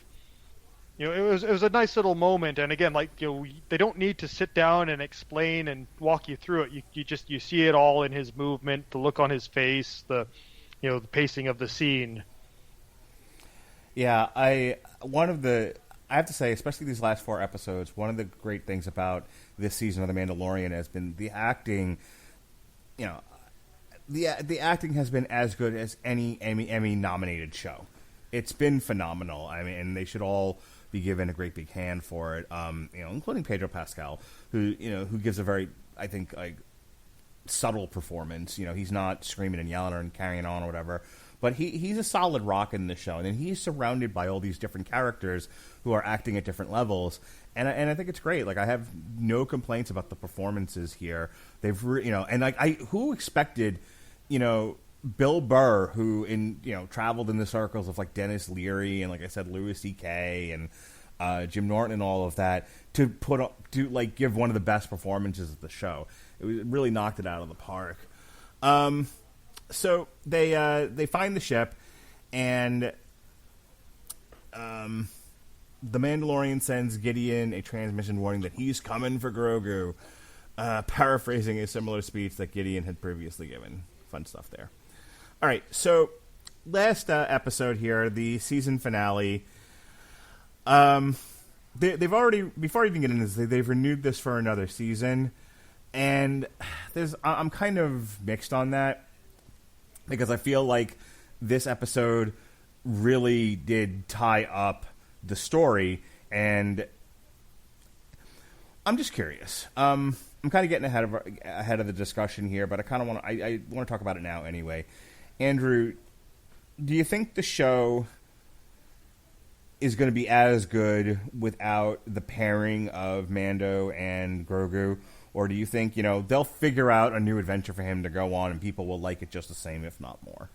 you know, it was a nice little moment. And again, like, you know, they don't need to sit down and explain and walk you through it. You see it all in his movement, the look on his face, the pacing of the scene. Yeah, I have to say, especially these last 4 episodes, one of the great things about this season of The Mandalorian has been the acting. You know, the acting has been as good as any Emmy nominated show. It's been phenomenal. I mean, and they should all be given a great big hand for it. You know, including Pedro Pascal, who gives a very, I think, like, subtle performance. You know, he's not screaming and yelling and carrying on or whatever, but he's a solid rock in the show, and then he's surrounded by all these different characters who are acting at different levels, and I think it's great. Like, I have no complaints about the performances here. They've and like who expected, you know, Bill Burr, who traveled in the circles of like Dennis Leary and, like I said, Louis C.K. and Jim Norton and all of that, to give one of the best performances of the show. It really knocked it out of the park. So they find the ship, and the Mandalorian sends Gideon a transmission warning that he's coming for Grogu, paraphrasing a similar speech that Gideon had previously given. Fun stuff there. All right, so last episode here, the season finale. They've already, before I even get into this, they've renewed this for another season, and I'm kind of mixed on that, because I feel like this episode really did tie up the story, and I'm just curious. I'm kind of getting ahead of the discussion here, but I want to talk about it now anyway. Andrew, do you think the show is going to be as good without the pairing of Mando and Grogu? Or do you think, they'll figure out a new adventure for him to go on and people will like it just the same, if not more?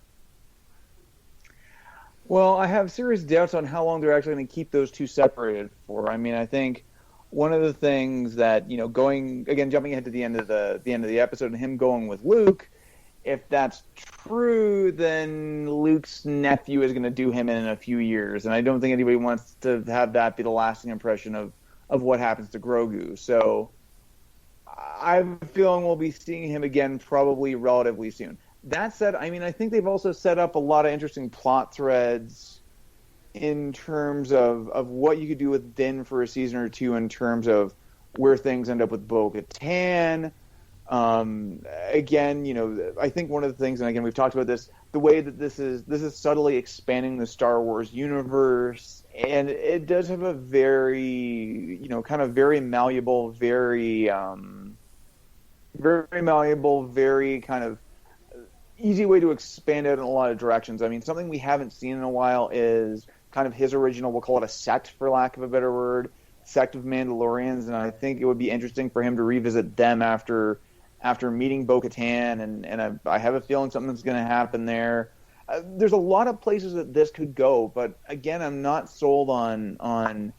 Well, I have serious doubts on how long they're actually going to keep those two separated for. I mean, I think one of the things that, jumping ahead to the end of the episode and him going with Luke, if that's true, then Luke's nephew is going to do him in a few years. And I don't think anybody wants to have that be the lasting impression of what happens to Grogu. So I have a feeling we'll be seeing him again probably relatively soon. That said, I mean, I think they've also set up a lot of interesting plot threads in terms of what you could do with Din for a season or two, in terms of where things end up with Bo-Katan. Again, I think one of the things, and again, we've talked about this, the way that this is subtly expanding the Star Wars universe, and it does have a very, kind of very malleable, very kind of easy way to expand out in a lot of directions. I mean, something we haven't seen in a while is kind of his original, we'll call it a sect, for lack of a better word, sect of Mandalorians, and I think it would be interesting for him to revisit them after meeting Bo-Katan, and I have a feeling something's going to happen there. There's a lot of places that this could go, but again, I'm not sold on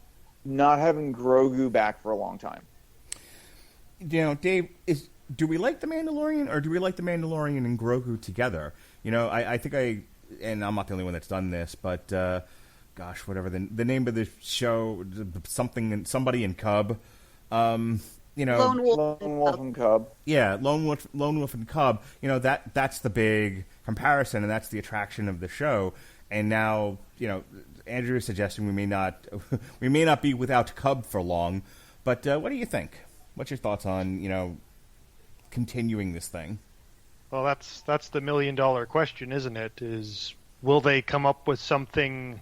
not having Grogu back for a long time. Dave, do we like The Mandalorian, or do we like The Mandalorian and Grogu together? I think and I'm not the only one that's done this, but gosh, whatever the name of the show, somebody in Cub. Lone Wolf, Lone Wolf and Cub. Yeah, Lone Wolf and Cub. That's the big comparison, and that's the attraction of the show. And now, Andrew is suggesting we may not be without Cub for long. But what do you think? What's your thoughts on continuing this thing? Well, that's the $1 million question, isn't it? Will they come up with something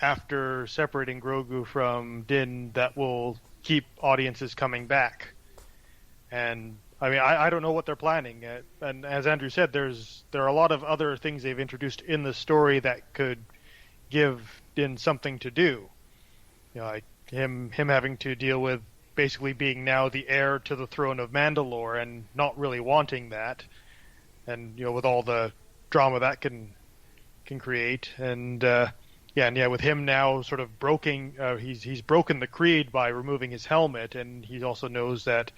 after separating Grogu from Din that will keep audiences coming back? And I mean, I don't know what they're planning. And as Andrew said, there are a lot of other things they've introduced in the story that could give Din something to do. Like him having to deal with basically being now the heir to the throne of Mandalore and not really wanting that, and with all the drama that can create, and with him now sort of he's broken the creed by removing his helmet, and he also knows that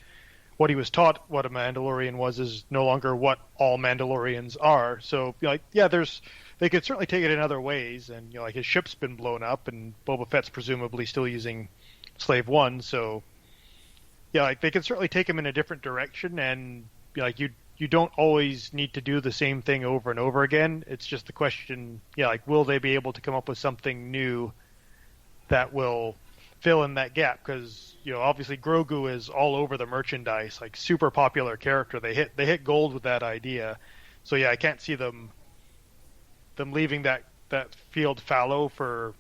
what he was taught what a Mandalorian was is no longer what all Mandalorians are. So they could certainly take it in other ways, and his ship's been blown up, and Boba Fett's presumably still using Slave One, so they can certainly take him in a different direction, and you don't always need to do the same thing over and over again. It's just the question, will they be able to come up with something new that will fill in that gap? Because obviously Grogu is all over the merchandise, super popular character. They hit gold with that idea. So I can't see them leaving that field fallow for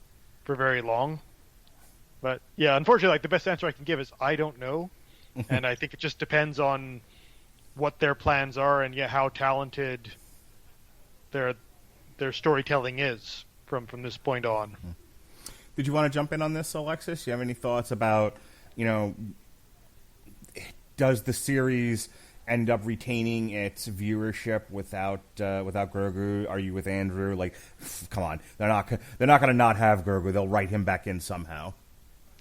very long. But unfortunately, the best answer I can give is I don't know, and I think it just depends on what their plans are and how talented their storytelling is from this point on. Did you want to jump in on this, Alexis? Do you have any thoughts about, does the series end up retaining its viewership without Grogu? Are you with Andrew? Come on, they're not going to not have Grogu. They'll write him back in somehow.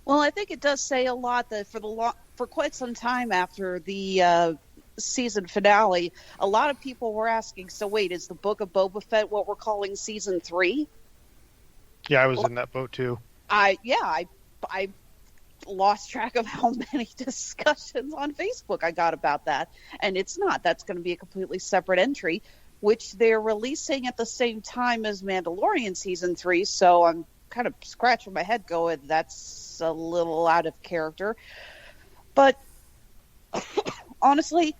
Well, I think it does say a lot that for quite some time after the season finale, a lot of people were asking, so wait, is the Book of Boba Fett what we're calling season 3? Yeah, I was in that boat too. I lost track of how many discussions on Facebook I got about that, and it's not. That's going to be a completely separate entry, which they're releasing at the same time as Mandalorian season 3, so I'm kind of scratching my head going, that's a little out of character. But honestly,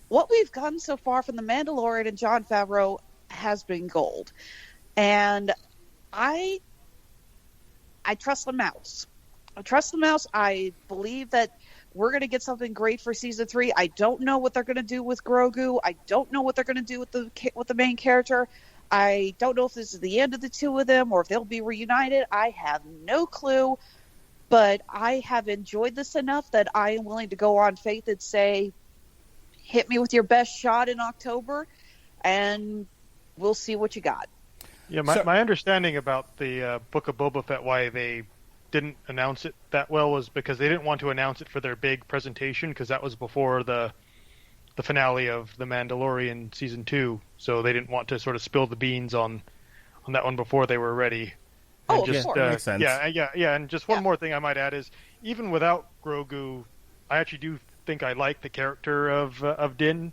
what we've gotten so far from The Mandalorian and Jon Favreau has been gold. And I trust the mouse. I trust the mouse. I believe that we're going to get something great for season 3. I don't know what they're going to do with Grogu. I don't know what they're going to do with the main character. I don't know if this is the end of the two of them or if they'll be reunited. I have no clue. But I have enjoyed this enough that I am willing to go on faith and say, hit me with your best shot in October, and we'll see what you got. Yeah, my understanding about the Book of Boba Fett, why they didn't announce it that well, was because they didn't want to announce it for their big presentation, because that was before the finale of The Mandalorian Season 2, so they didn't want to sort of spill the beans on that one before they were ready. Oh, just, of course. Makes sense. Yeah, and just one more thing I might add is, even without Grogu, I actually do think I like the character of Din.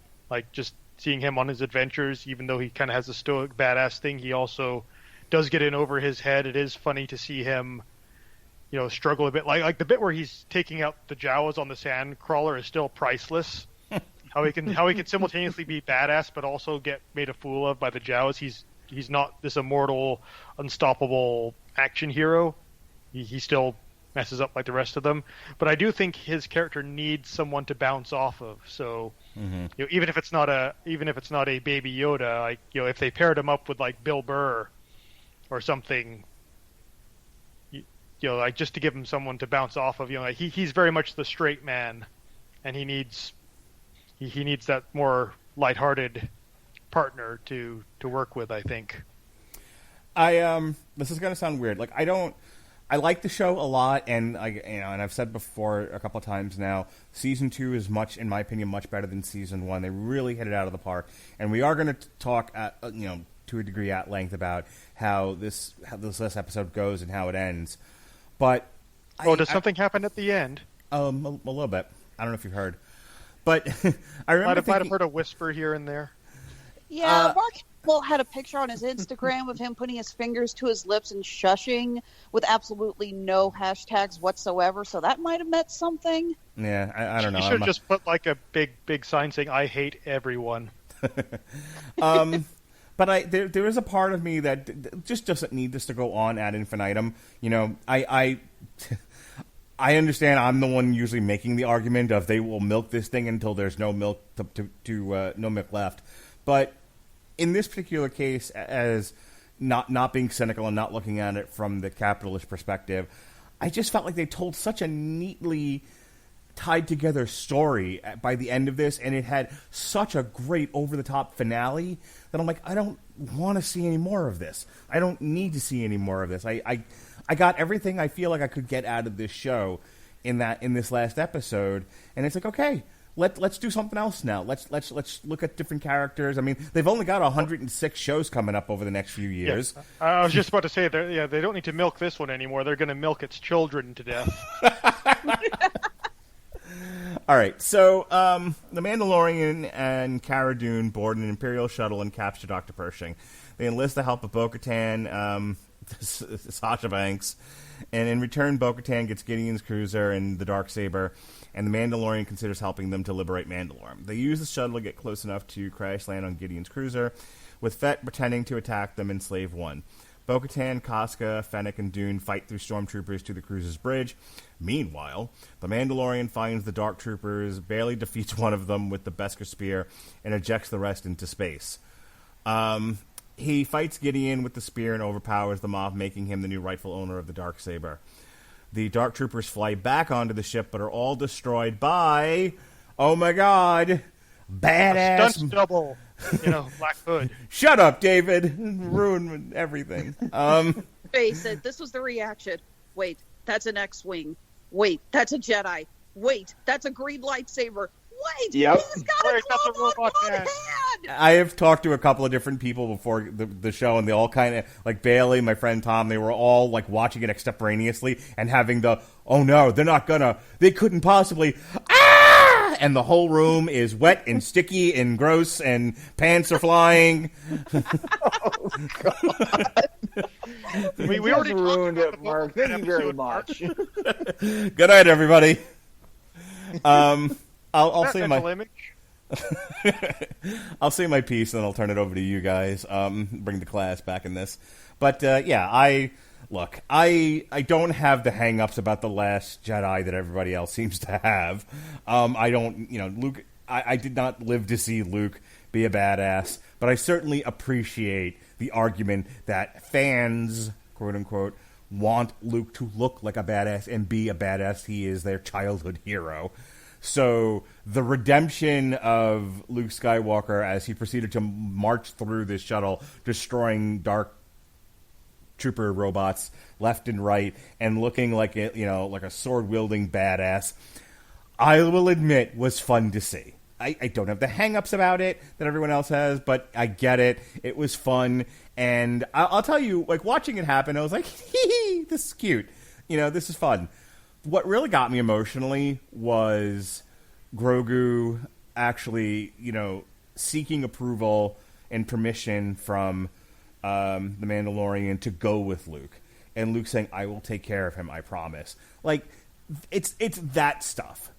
Just seeing him on his adventures, even though he kind of has a stoic badass thing, he also does get in over his head. It is funny to see him, struggle a bit. Like the bit where he's taking out the Jawas on the sand crawler is still priceless. how he can simultaneously be badass but also get made a fool of by the Jawas. He's not this immortal, unstoppable action hero. He still messes up like the rest of them. But I do think his character needs someone to bounce off of. So even if it's not a Baby Yoda, if they paired him up with Bill Burr or something, just to give him someone to bounce off of. He's very much the straight man, and he needs that more lighthearted partner to work with, I think. This is going to sound weird. I like the show a lot, and and I've said before a couple of times now, season 2 is in my opinion, much better than season 1. They really hit it out of the park, and we are going to talk at to a degree at length about how this last episode goes and how it ends. But does something happen at the end? A little bit. I don't know if you've heard, but I remember might have heard a whisper here and there. Yeah, Mark Hamill had a picture on his Instagram of him putting his fingers to his lips and shushing with absolutely no hashtags whatsoever. So that might have meant something. Yeah, I don't know. You should have just put like a big sign saying "I hate everyone." But there is a part of me that just doesn't need this to go on ad infinitum. You know, I understand I'm the one usually making the argument of they will milk this thing until there's no milk no milk left. But in this particular case, as not being cynical and not looking at it from the capitalist perspective, I just felt like they told such a neatly tied together story by the end of this, and it had such a great over-the-top finale that I'm like, I don't want to see any more of this. I don't need to see any more of this. I got everything I feel like I could get out of this show in this last episode, and it's like, okay, let's do something else now. Let's look at different characters. I mean, they've only got 106 shows coming up over the next few years. Yeah. I was just about to say, they don't need to milk this one anymore. They're going to milk its children to death. All right, so the Mandalorian and Cara Dune board an Imperial shuttle and capture Dr. Pershing. They enlist the help of Bo-Katan, Sasha Banks, and in return, Bo-Katan gets Gideon's cruiser and the Darksaber, and the Mandalorian considers helping them to liberate Mandalore. They use the shuttle to get close enough to crash land on Gideon's cruiser, with Fett pretending to attack them in Slave One. Bo-Katan, Casca, Fennec, and Dune fight through stormtroopers to the cruiser's bridge. Meanwhile, the Mandalorian finds the Dark Troopers, barely defeats one of them with the Beskar Spear, and ejects the rest into space. He fights Gideon with the spear and overpowers them off, making him the new rightful owner of the Darksaber. The Dark Troopers fly back onto the ship, but are all destroyed by, oh my god, badass... A stunt double. Black Hood. Shut up, David. Ruin everything. Face it. This was the reaction. Wait, that's an X-Wing. Wait, that's a Jedi. Wait, that's a green lightsaber. Wait, Yep. he's got a That's a robot robot one hand. hand. I have talked to a couple of different people before the show, and they all kind of, like Bailey, my friend Tom, they were all like watching it extemporaneously and having the, oh no, they couldn't possibly, and the whole room is wet and sticky and gross and pants are flying. Oh, God. We You already just ruined talked it, about Mark. the Thank you very episode, Mark. much. Good night, everybody. I'll say my image. I'll say my piece, and then I'll turn it over to you guys. Bring the class back in this, but yeah, I don't have the hang-ups about The Last Jedi that everybody else seems to have. I don't, Luke. I did not live to see Luke be a badass, but I certainly appreciate the argument that fans, quote unquote, want Luke to look like a badass and be a badass. He is their childhood hero. So the redemption of Luke Skywalker as he proceeded to march through this shuttle, destroying Dark Trooper robots left and right, and looking like a sword-wielding badass, I will admit was fun to see. I don't have the hang-ups about it that everyone else has, but I get it. It was fun, and I'll tell you, like, watching it happen, I was like, hee, this is cute. This is fun. What really got me emotionally was Grogu actually, seeking approval and permission from the Mandalorian to go with Luke, and Luke saying, "I will take care of him, I promise." Like, it's that stuff,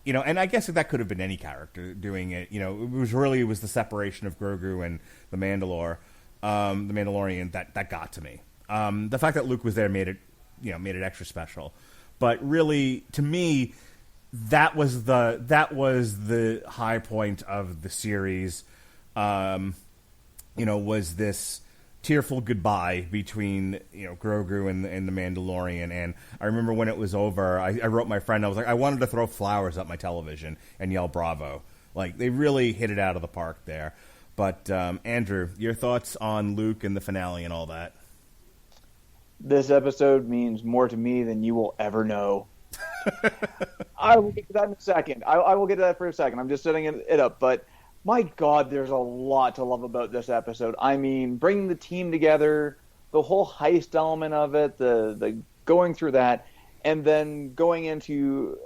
And I guess that could have been any character doing it. It was the separation of Grogu and the Mandalorian that got to me. The fact that Luke was there made it extra special. But really, to me, that was the high point of the series. Was this tearful goodbye between Grogu and the Mandalorian. And I remember when it was over, I wrote my friend, I was like, I wanted to throw flowers at my television and yell bravo. Like, they really hit it out of the park there. But Andrew, your thoughts on Luke and the finale and all that? This episode means more to me than you will ever know. I will get to that in a second. I will get to that for a second. I'm just setting it up. But my God, there's a lot to love about this episode. I mean, bringing the team together, the whole heist element of it, the going through that, and then going into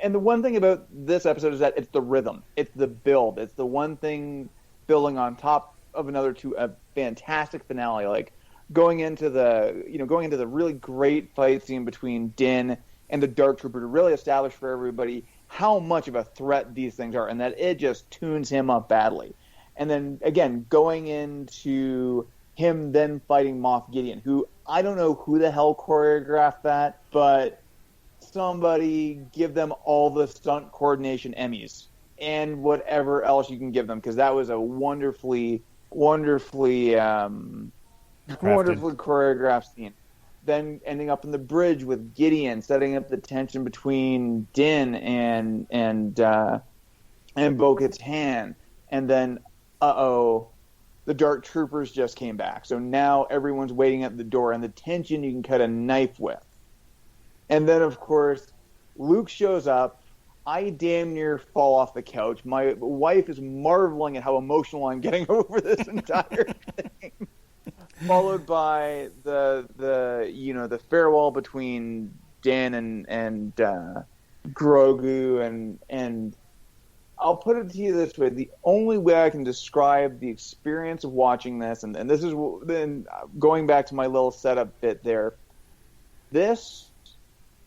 And the one thing about this episode is that it's the rhythm, it's the build, it's the one thing building on top of another to a fantastic finale. Like going into the really great fight scene between Din and the Dark Trooper to really establish for everybody how much of a threat these things are, and that it just tunes him up badly. And then again, going into him then fighting Moff Gideon, who I don't know who the hell choreographed that, but somebody give them all the stunt coordination Emmys and whatever else you can give them, because that was a wonderfully choreographed scene. Then ending up in the bridge with Gideon, setting up the tension between Din and Bo-Katan, and then the Dark Troopers just came back. So now everyone's waiting at the door, and the tension you can cut a knife with. And then, of course, Luke shows up. I damn near fall off the couch. My wife is marveling at how emotional I'm getting over this entire thing. Followed by the farewell between Din and Grogu, and I'll put it to you this way: the only way I can describe the experience of watching this, and this is then going back to my little setup bit there. This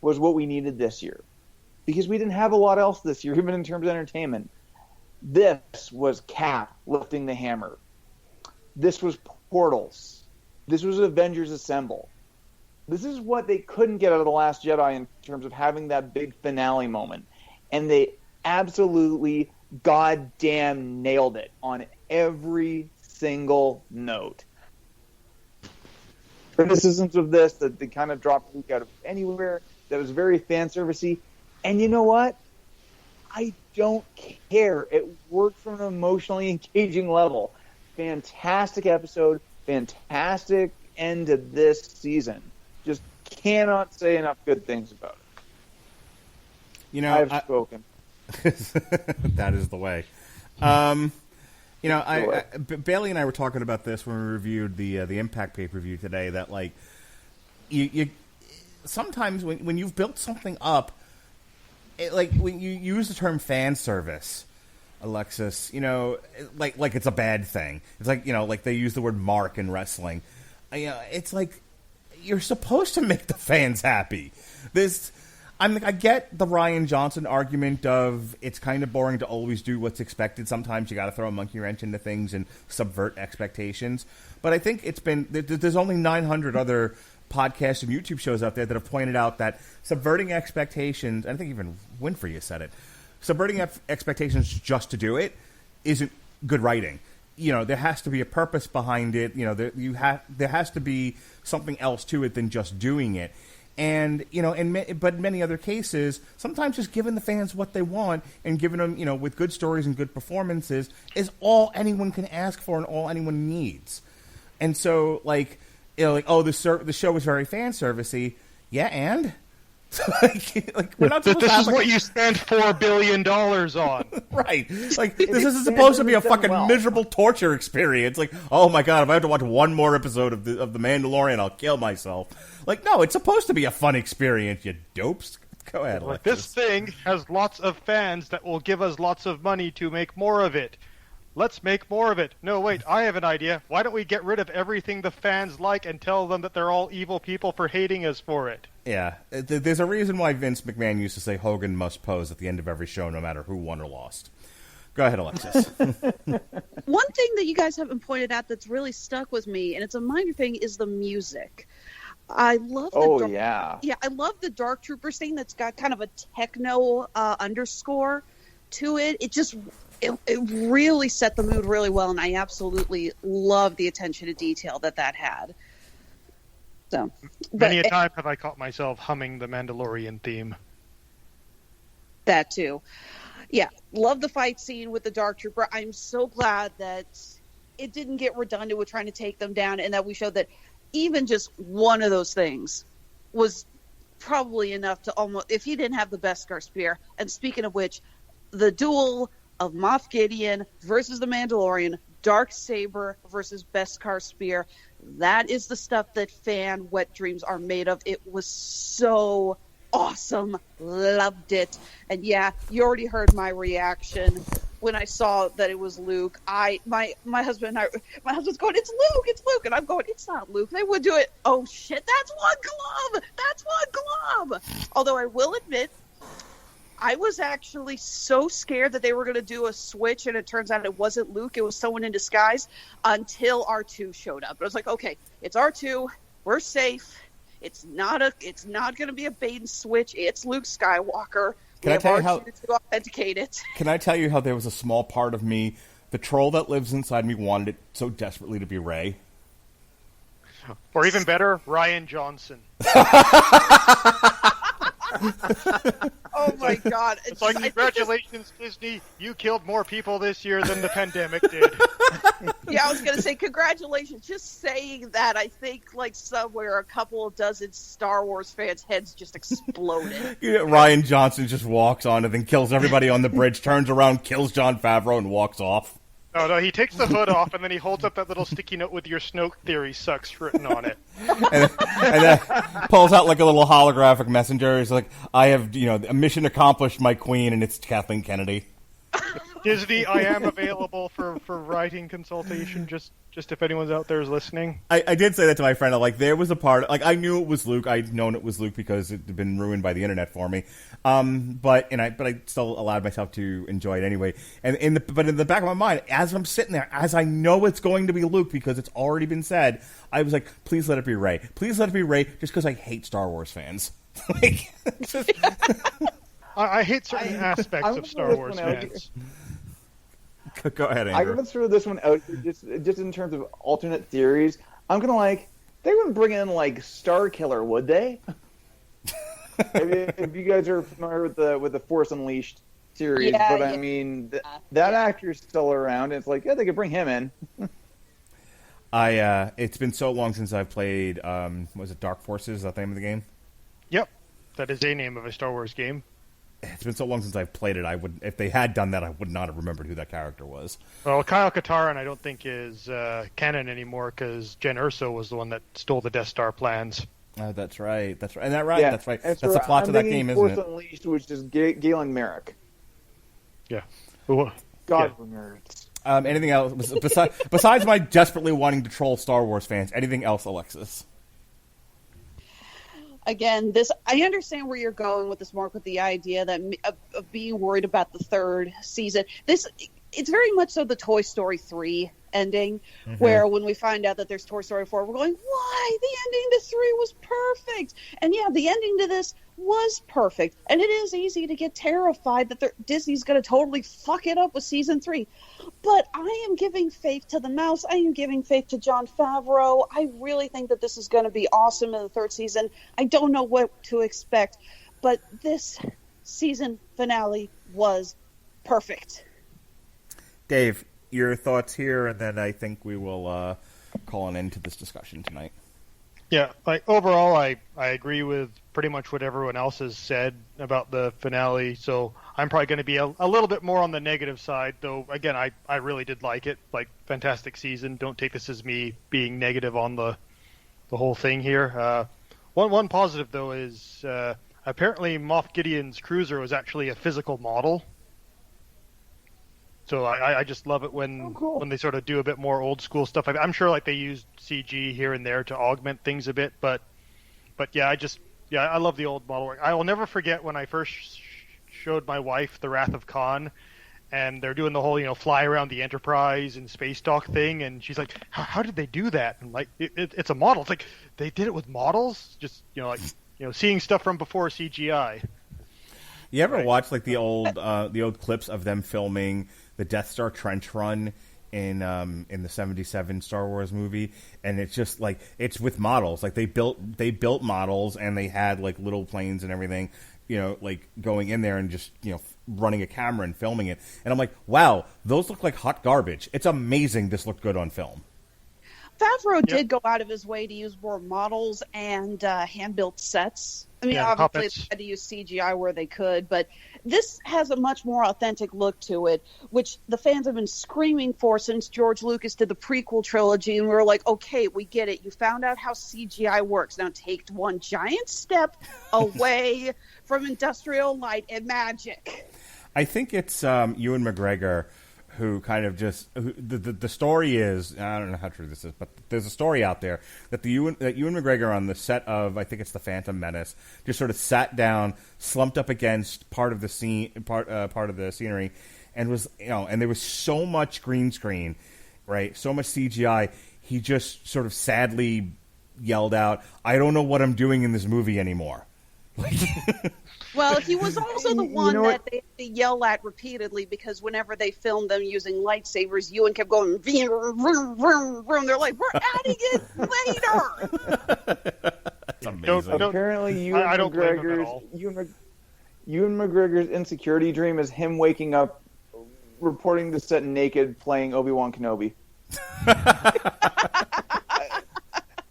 was what we needed this year, because we didn't have a lot else this year, even in terms of entertainment. This was Cap lifting the hammer. This was Portals. This was Avengers Assemble. This is what they couldn't get out of The Last Jedi in terms of having that big finale moment. And they absolutely goddamn nailed it on every single note. Criticisms of this, that they kind of dropped Luke out of anywhere, that was very fan servicey. And you know what? I don't care. It worked from an emotionally engaging level. Fantastic episode. Fantastic end to this season. Just cannot say enough good things about it. I've spoken. That is the way. Bailey and I were talking about this when we reviewed the Impact pay-per-view today. That you sometimes when you've built something up, when you use the term fan service, Alexis, like it's a bad thing. It's like they use the word mark in wrestling. It's like you're supposed to make the fans happy. I get the Rian Johnson argument of it's kind of boring to always do what's expected. Sometimes you got to throw a monkey wrench into things and subvert expectations. But I think there's only 900 other podcasts and YouTube shows out there that have pointed out that subverting expectations, I think even Winfrey has said it, subverting expectations just to do it isn't good writing. There has to be a purpose behind it. There has to be something else to it than just doing it. And, but in many other cases, sometimes just giving the fans what they want and giving them, with good stories and good performances is all anyone can ask for and all anyone needs. And so, the show was very fan servicey. Yeah, and? We're not supposed this to have, is what you spent $4 billion on. Right. This is supposed to be a fucking miserable torture experience. Oh my god, if I have to watch one more episode of the Mandalorian, I'll kill myself. No, it's supposed to be a fun experience, you dopes. Go ahead, Alexis. This thing has lots of fans that will give us lots of money to make more of it. Let's make more of it. No, wait, I have an idea. Why don't we get rid of everything the fans like and tell them that they're all evil people for hating us for it? Yeah, there's a reason why Vince McMahon used to say Hogan must pose at the end of every show, no matter who won or lost. Go ahead, Alexis. One thing that you guys haven't pointed out that's really stuck with me, and it's a minor thing, is the music. I love I love the Dark Troopers thing that's got kind of a techno underscore to it. It really set the mood really well, and I absolutely love the attention to detail that had. So, many a time have I caught myself humming the Mandalorian theme. That too. Yeah, love the fight scene with the Dark Trooper. I'm so glad that it didn't get redundant with trying to take them down, and that we showed that even just one of those things was probably enough to almost, if he didn't have the Beskar spear. And speaking of which, the duel of Moff Gideon versus the Mandalorian, Darksaber versus Beskar spear, that is the stuff that fan wet dreams are made of. It was so awesome. Loved it. And yeah, you already heard my reaction when I saw that it was Luke. My husband and I, my husband's going, it's Luke, and I'm going, it's not Luke. They would do it. Oh shit, that's one glove. Although I will admit, I was actually so scared that they were going to do a switch, and it turns out it wasn't Luke. It was someone in disguise until R2 showed up. I was like, okay, it's R2. We're safe. It's not going to be a bait and switch. It's Luke Skywalker. Can I tell you how to authenticate it? Can I tell you how there was a small part of me, the troll that lives inside me, wanted it so desperately to be Rey? Or even better, Ryan Johnson. Oh my God! It's like, congratulations, Disney! You killed more people this year than the pandemic did. Yeah, I was gonna say congratulations. Just saying that, I think like somewhere a couple of dozen Star Wars fans' heads just exploded. Yeah, Ryan Johnson just walks on and then kills everybody on the bridge, turns around, kills Jon Favreau, and walks off. No, he takes the hood off, and then he holds up that little sticky note with "Your Snoke theory sucks" written on it. and then pulls out like a little holographic messenger. He's like, I have, a mission accomplished, my queen, and it's Kathleen Kennedy. Disney, I am available for writing consultation, just if anyone's out there is listening. I did say that to my friend. Like, there was a part, like, I knew it was Luke. I'd known it was Luke because it had been ruined by the internet for me. But I still allowed myself to enjoy it anyway. And in the back of my mind, as I'm sitting there, as I know it's going to be Luke because it's already been said, I was like, please let it be Rey. Please let it be Rey, just because I hate Star Wars fans. Like, just... I hate certain aspects of Star Wars fans. Go ahead, Andrew. I'm going to throw this one out just in terms of alternate theories. I'm going to they wouldn't bring in Star Killer, would they? if you guys are familiar with the Force Unleashed series, I mean that actor's still around. And it's like, yeah, they could bring him in. It's been so long since I've played. Was it Dark Forces? Is that the name of the game? Yep, that is a name of a Star Wars game. It's been so long since I've played it. If they had done that, I would not have remembered who that character was. Well, Kyle Katarn, I don't think is canon anymore because Jen Erso was the one that stole the Death Star plans. That's right. That's right. Yeah. That's right. That's the plot to that game, isn't it? Force Unleashed, which is Galen Merrick. Yeah. God, yeah. we're nerds. Anything else besides my desperately wanting to troll Star Wars fans? Anything else, Alexis? Again, I understand where you're going with this, Mark, with the idea that of being worried about the third season. It's very much so the Toy Story 3 ending, where when we find out that there's Toy Story 4, we're going, why? The ending to 3 was perfect. And yeah, the ending to this was perfect. And it is easy to get terrified that Disney's going to totally fuck it up with season 3. But I am giving faith to the mouse. I am giving faith to Jon Favreau. I really think that this is going to be awesome in the third season. I don't know what to expect, but this season finale was perfect. Dave, your thoughts here, and then I think we will call an end to this discussion tonight. Yeah, overall, I agree with pretty much what everyone else has said about the finale. So I'm probably going to be a little bit more on the negative side, though. Again, I really did like it. Fantastic season. Don't take this as me being negative on the whole thing here. One positive though is apparently Moff Gideon's cruiser was actually a physical model. So I just love it when they sort of do a bit more old school stuff. I'm sure they used CG here and there to augment things a bit, but yeah, I love the old model work. I will never forget when I first showed my wife the Wrath of Khan, and they're doing the whole fly around the Enterprise and space dock thing, and she's like, "How did they do that?" And it's a model. It's like they did it with models, just seeing stuff from before CGI. You ever watch the old clips of them filming the Death Star trench run in the '77 Star Wars movie, and it's just it's with models. They built models, and they had little planes and everything, going in there and just running a camera and filming it. And I'm like, wow, those look like hot garbage. It's amazing this looked good on film. Favreau did go out of his way to use more models and hand-built sets. I mean, obviously puppets. they had to use CGI where they could, but this has a much more authentic look to it, which the fans have been screaming for since George Lucas did the prequel trilogy, and we were like, okay, we get it. You found out how CGI works. Now take one giant step away from industrial light and magic. I think it's Ewan McGregor who kind of just the story is, I don't know how true this is, but there's a story out there that Ewan McGregor on the set of, I think it's The Phantom Menace, just sort of sat down, slumped up against part of the scenery, and was, and there was so much green screen, right, so much CGI, he just sort of sadly yelled out, "I don't know what I'm doing in this movie anymore." Well, he was also the one that they had to yell at repeatedly because whenever they filmed them using lightsabers, Ewan kept going, vroom, vroom, vroom, vroom. They're like, we're adding it later. That's amazing. Apparently, Ewan McGregor's insecurity dream is him waking up, reporting to set naked, playing Obi-Wan Kenobi.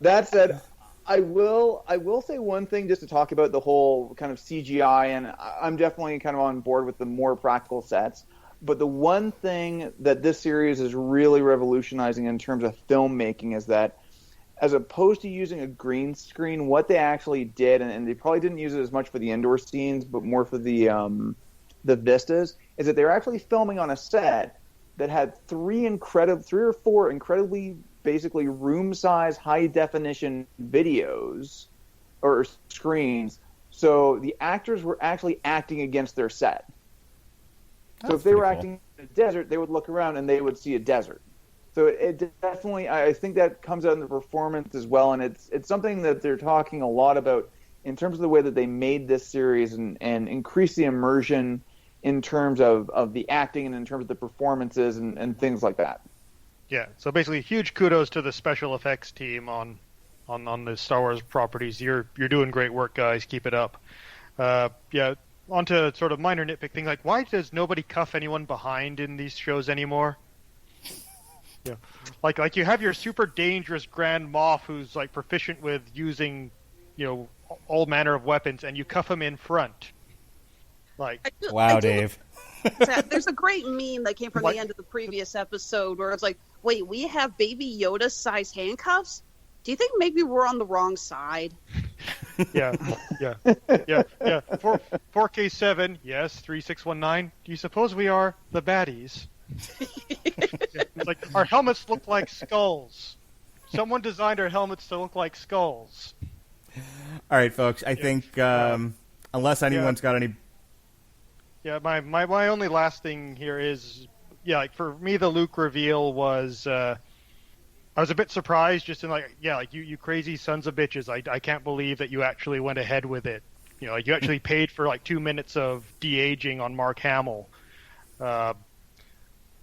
That said, I will say one thing just to talk about the whole kind of CGI, and I'm definitely kind of on board with the more practical sets. But the one thing that this series is really revolutionizing in terms of filmmaking is that, as opposed to using a green screen, what they actually did, and they probably didn't use it as much for the indoor scenes, but more for the vistas, is that they were actually filming on a set that had three or four incredibly basically room-size, high-definition videos or screens. So the actors were actually acting against their set. So if they were acting in a desert, they would look around and they would see a desert. So it definitely, I think that comes out in the performance as well, and it's something that they're talking a lot about in terms of the way that they made this series and increase the immersion in terms of the acting and in terms of the performances and things like that. Yeah, so basically, huge kudos to the special effects team on the Star Wars properties. You're doing great work, guys. Keep it up. On to sort of minor nitpick things like, why does nobody cuff anyone behind in these shows anymore? Yeah, like you have your super dangerous Grand Moff who's like proficient with using, all manner of weapons, and you cuff him in front. Wow, Dave. There's a great meme that came from the end of the previous episode where it's like, wait, we have Baby Yoda-sized handcuffs? Do you think maybe we're on the wrong side? Yeah. 4K7, yes, 3619. Do you suppose we are the baddies? It's like, our helmets look like skulls. Someone designed our helmets to look like skulls. All right, folks, I think unless anyone's got any... Yeah, my only last thing here is, for me, the Luke reveal was, I was a bit surprised just in you crazy sons of bitches. I can't believe that you actually went ahead with it. You actually paid for 2 minutes of de-aging on Mark Hamill.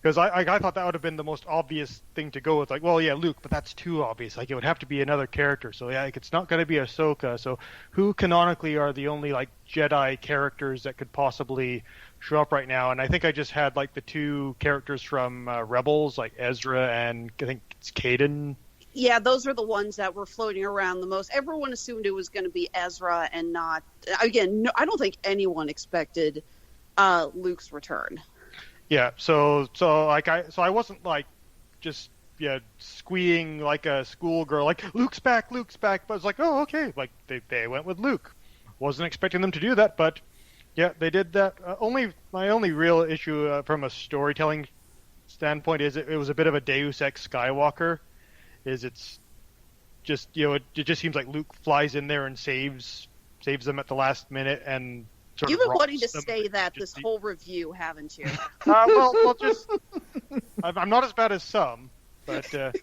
Because I thought that would have been the most obvious thing to go with. Luke, but that's too obvious. It would have to be another character. So, it's not going to be Ahsoka. So, who canonically are the only, Jedi characters that could possibly show up right now? And I think I just had, the two characters from Rebels, Ezra and I think it's Kaden. Yeah, those are the ones that were floating around the most. Everyone assumed it was going to be Ezra and not... Again, no, I don't think anyone expected Luke's return. Yeah, so I wasn't just squeeing like a schoolgirl, Luke's back, but it's oh, okay, they went with Luke. Wasn't expecting them to do that, but yeah, they did that. My only real issue from a storytelling standpoint is it was a bit of a Deus Ex Skywalker. It's just it just seems like Luke flies in there and saves them at the last minute and. You've been wanting to say that this whole review, haven't you? Just I'm not as bad as some, but I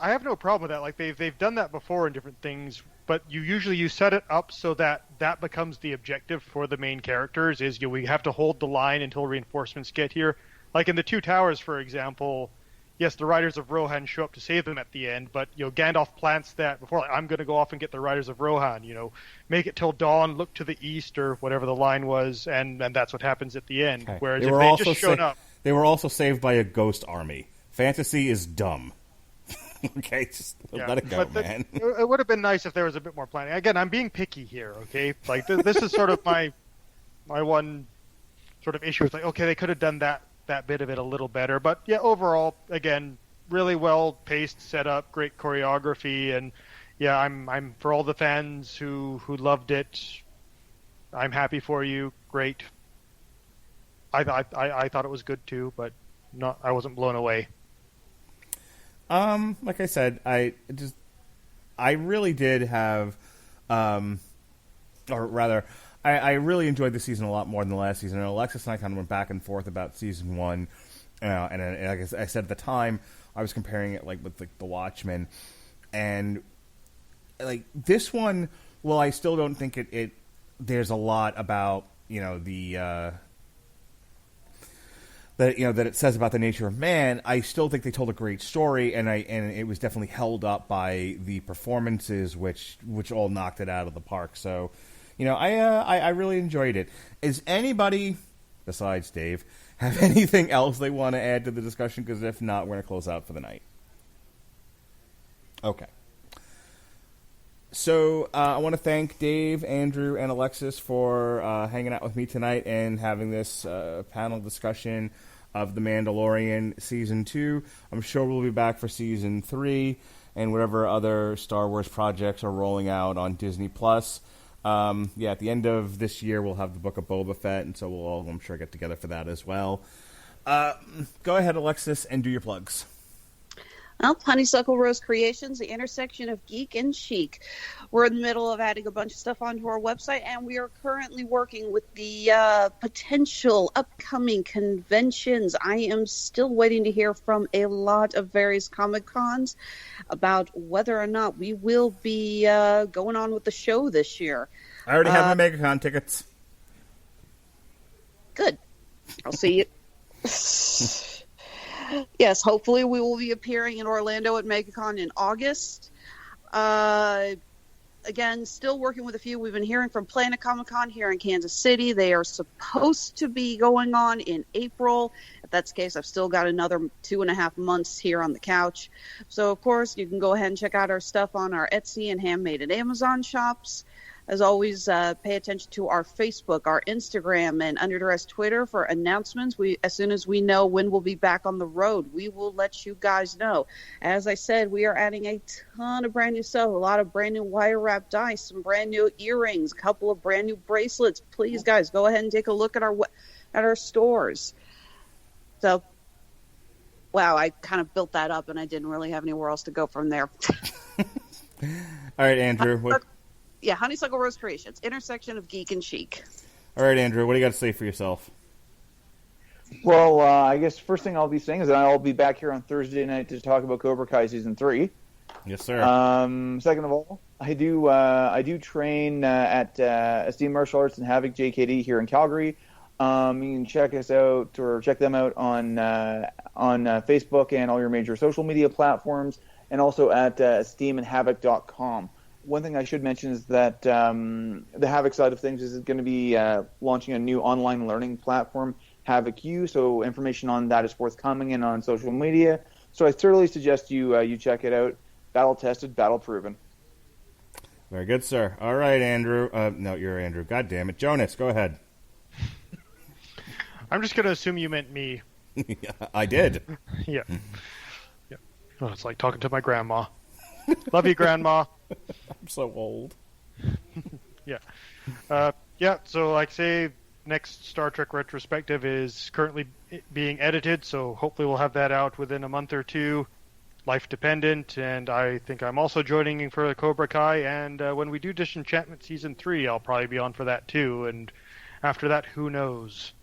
have no problem with that. They've done that before in different things, but you set it up so that becomes the objective for the main characters. Is we have to hold the line until reinforcements get here. Like in the Two Towers, for example. Yes, the Riders of Rohan show up to save them at the end, but Gandalf plants that before. I'm going to go off and get the Riders of Rohan. Make it till dawn, look to the east or whatever the line was, and that's what happens at the end. Okay. Whereas if they just shown up, they were also saved by a ghost army Fantasy is dumb. Okay, just let it go, man. It would have been nice if there was a bit more planning. Again, I'm being picky here, okay? Like, this is sort of my one sort of issue. It's like, okay, they could have done that bit of it a little better. But, yeah, overall, again, really well-paced, set up, great choreography, and, yeah, I'm for all the fans who loved it, I'm happy for you. Great. I thought it was good, too, but I wasn't blown away. Like I said, I really did have, or rather, I really enjoyed the season a lot more than the last season. And Alexis and I kind of went back and forth about season 1, and like I said at the time, I was comparing it like with The Watchmen, and like this one. Well, I still don't think it. There's a lot about that it says about the nature of man. I still think they told a great story, and it was definitely held up by the performances, which all knocked it out of the park. So, I really enjoyed it. Is anybody besides Dave have anything else they want to add to the discussion? Because if not, we're going to close out for the night. Okay. So I want to thank Dave, Andrew, and Alexis for hanging out with me tonight and having this panel discussion of The Mandalorian Season 2. I'm sure we'll be back for Season 3 and whatever other Star Wars projects are rolling out on Disney+. At the end of this year, we'll have the Book of Boba Fett, and so we'll all, I'm sure, get together for that as well. Go ahead, Alexis, and do your plugs. Well, Honeysuckle Rose Creations, the intersection of geek and chic. We're in the middle of adding a bunch of stuff onto our website, and we are currently working with the potential upcoming conventions. I am still waiting to hear from a lot of various Comic-Cons about whether or not we will be going on with the show this year. I already have my MegaCon tickets. Good. I'll see you. Yes, hopefully we will be appearing in Orlando at MegaCon in August. Again, still working with a few. We've been hearing from Planet Comic-Con here in Kansas City. They are supposed to be going on in April. If that's the case, I've still got another 2.5 months here on the couch. So, of course, you can go ahead and check out our stuff on our Etsy and Handmade and Amazon shops. As always, pay attention to our Facebook, our Instagram, and Under Duress Twitter for announcements. As soon as we know when we'll be back on the road, we will let you guys know. As I said, we are adding a ton of brand new stuff, a lot of brand new wire wrap dice, some brand new earrings, a couple of brand new bracelets. Please, guys, go ahead and take a look at our stores. So, wow, I kind of built that up, and I didn't really have anywhere else to go from there. All right, Andrew. Yeah, Honeysuckle Rose Creations, intersection of geek and chic. All right, Andrew, what do you got to say for yourself? Well, I guess first thing I'll be saying is that I'll be back here on Thursday night to talk about Cobra Kai Season 3. Yes, sir. Second of all, I do train at Esteemed Martial Arts and Havoc JKD here in Calgary. You can check us out or check them out on Facebook and all your major social media platforms, and also at esteemandhavoc.com. One thing I should mention is that the Havoc side of things is going to be launching a new online learning platform, Havoc U. So information on that is forthcoming and on social media. So I thoroughly suggest you check it out. Battle tested, battle proven. Very good, sir. All right, Andrew. No, you're Andrew. God damn it, Jonas. Go ahead. I'm just going to assume you meant me. Yeah, I did. Yeah. Oh, it's like talking to my grandma. Love you, Grandma. I'm so old. Yeah. So like say, next Star Trek retrospective is currently being edited, so hopefully we'll have that out within a month or two. Life dependent, and I think I'm also joining for Cobra Kai, and when we do Disenchantment Season 3, I'll probably be on for that too, and after that, who knows?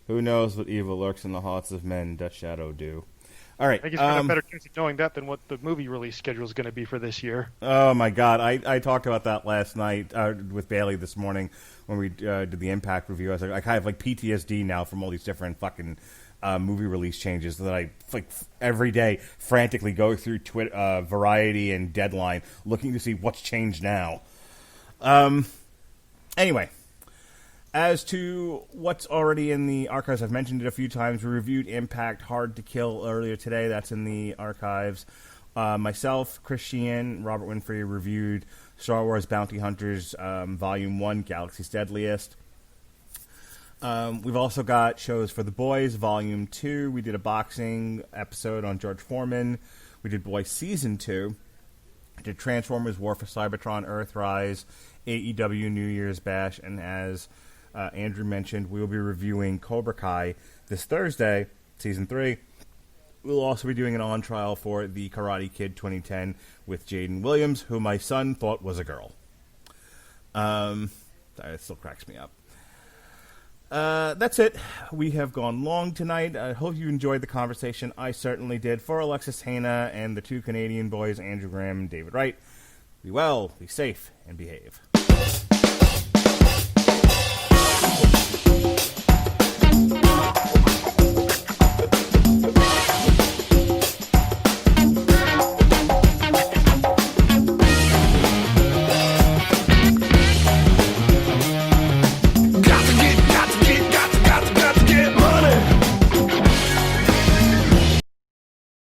Who knows what evil lurks in the hearts of men, doth shadow do. All right. I guess we have a better chance of knowing that than what the movie release schedule is going to be for this year. Oh, my God. I talked about that last night with Bailey this morning when we did the Impact review. I was like, I kind of like PTSD now from all these different fucking movie release changes that I like every day frantically go through Twitter, Variety and Deadline looking to see what's changed now. Anyway. As to what's already in the archives, I've mentioned it a few times. We reviewed Impact Hard to Kill earlier today. That's in the archives. Myself, Chris Sheehan, Robert Winfrey reviewed Star Wars Bounty Hunters Volume 1, Galaxy's Deadliest. We've also got shows for The Boys, Volume 2. We did a boxing episode on George Foreman. We did Boys Season 2. We did Transformers War for Cybertron, Earthrise, AEW New Year's Bash, and as Andrew mentioned, we will be reviewing Cobra Kai this Thursday, Season 3. We'll also be doing an on-trial for The Karate Kid 2010 with Jaden Williams, who my son thought was a girl. It still cracks me up. That's it. We have gone long tonight. I hope you enjoyed the conversation. I certainly did. For Alexis Hejna and the two Canadian boys, Andrew Graham and David Wright, be well, be safe, and behave.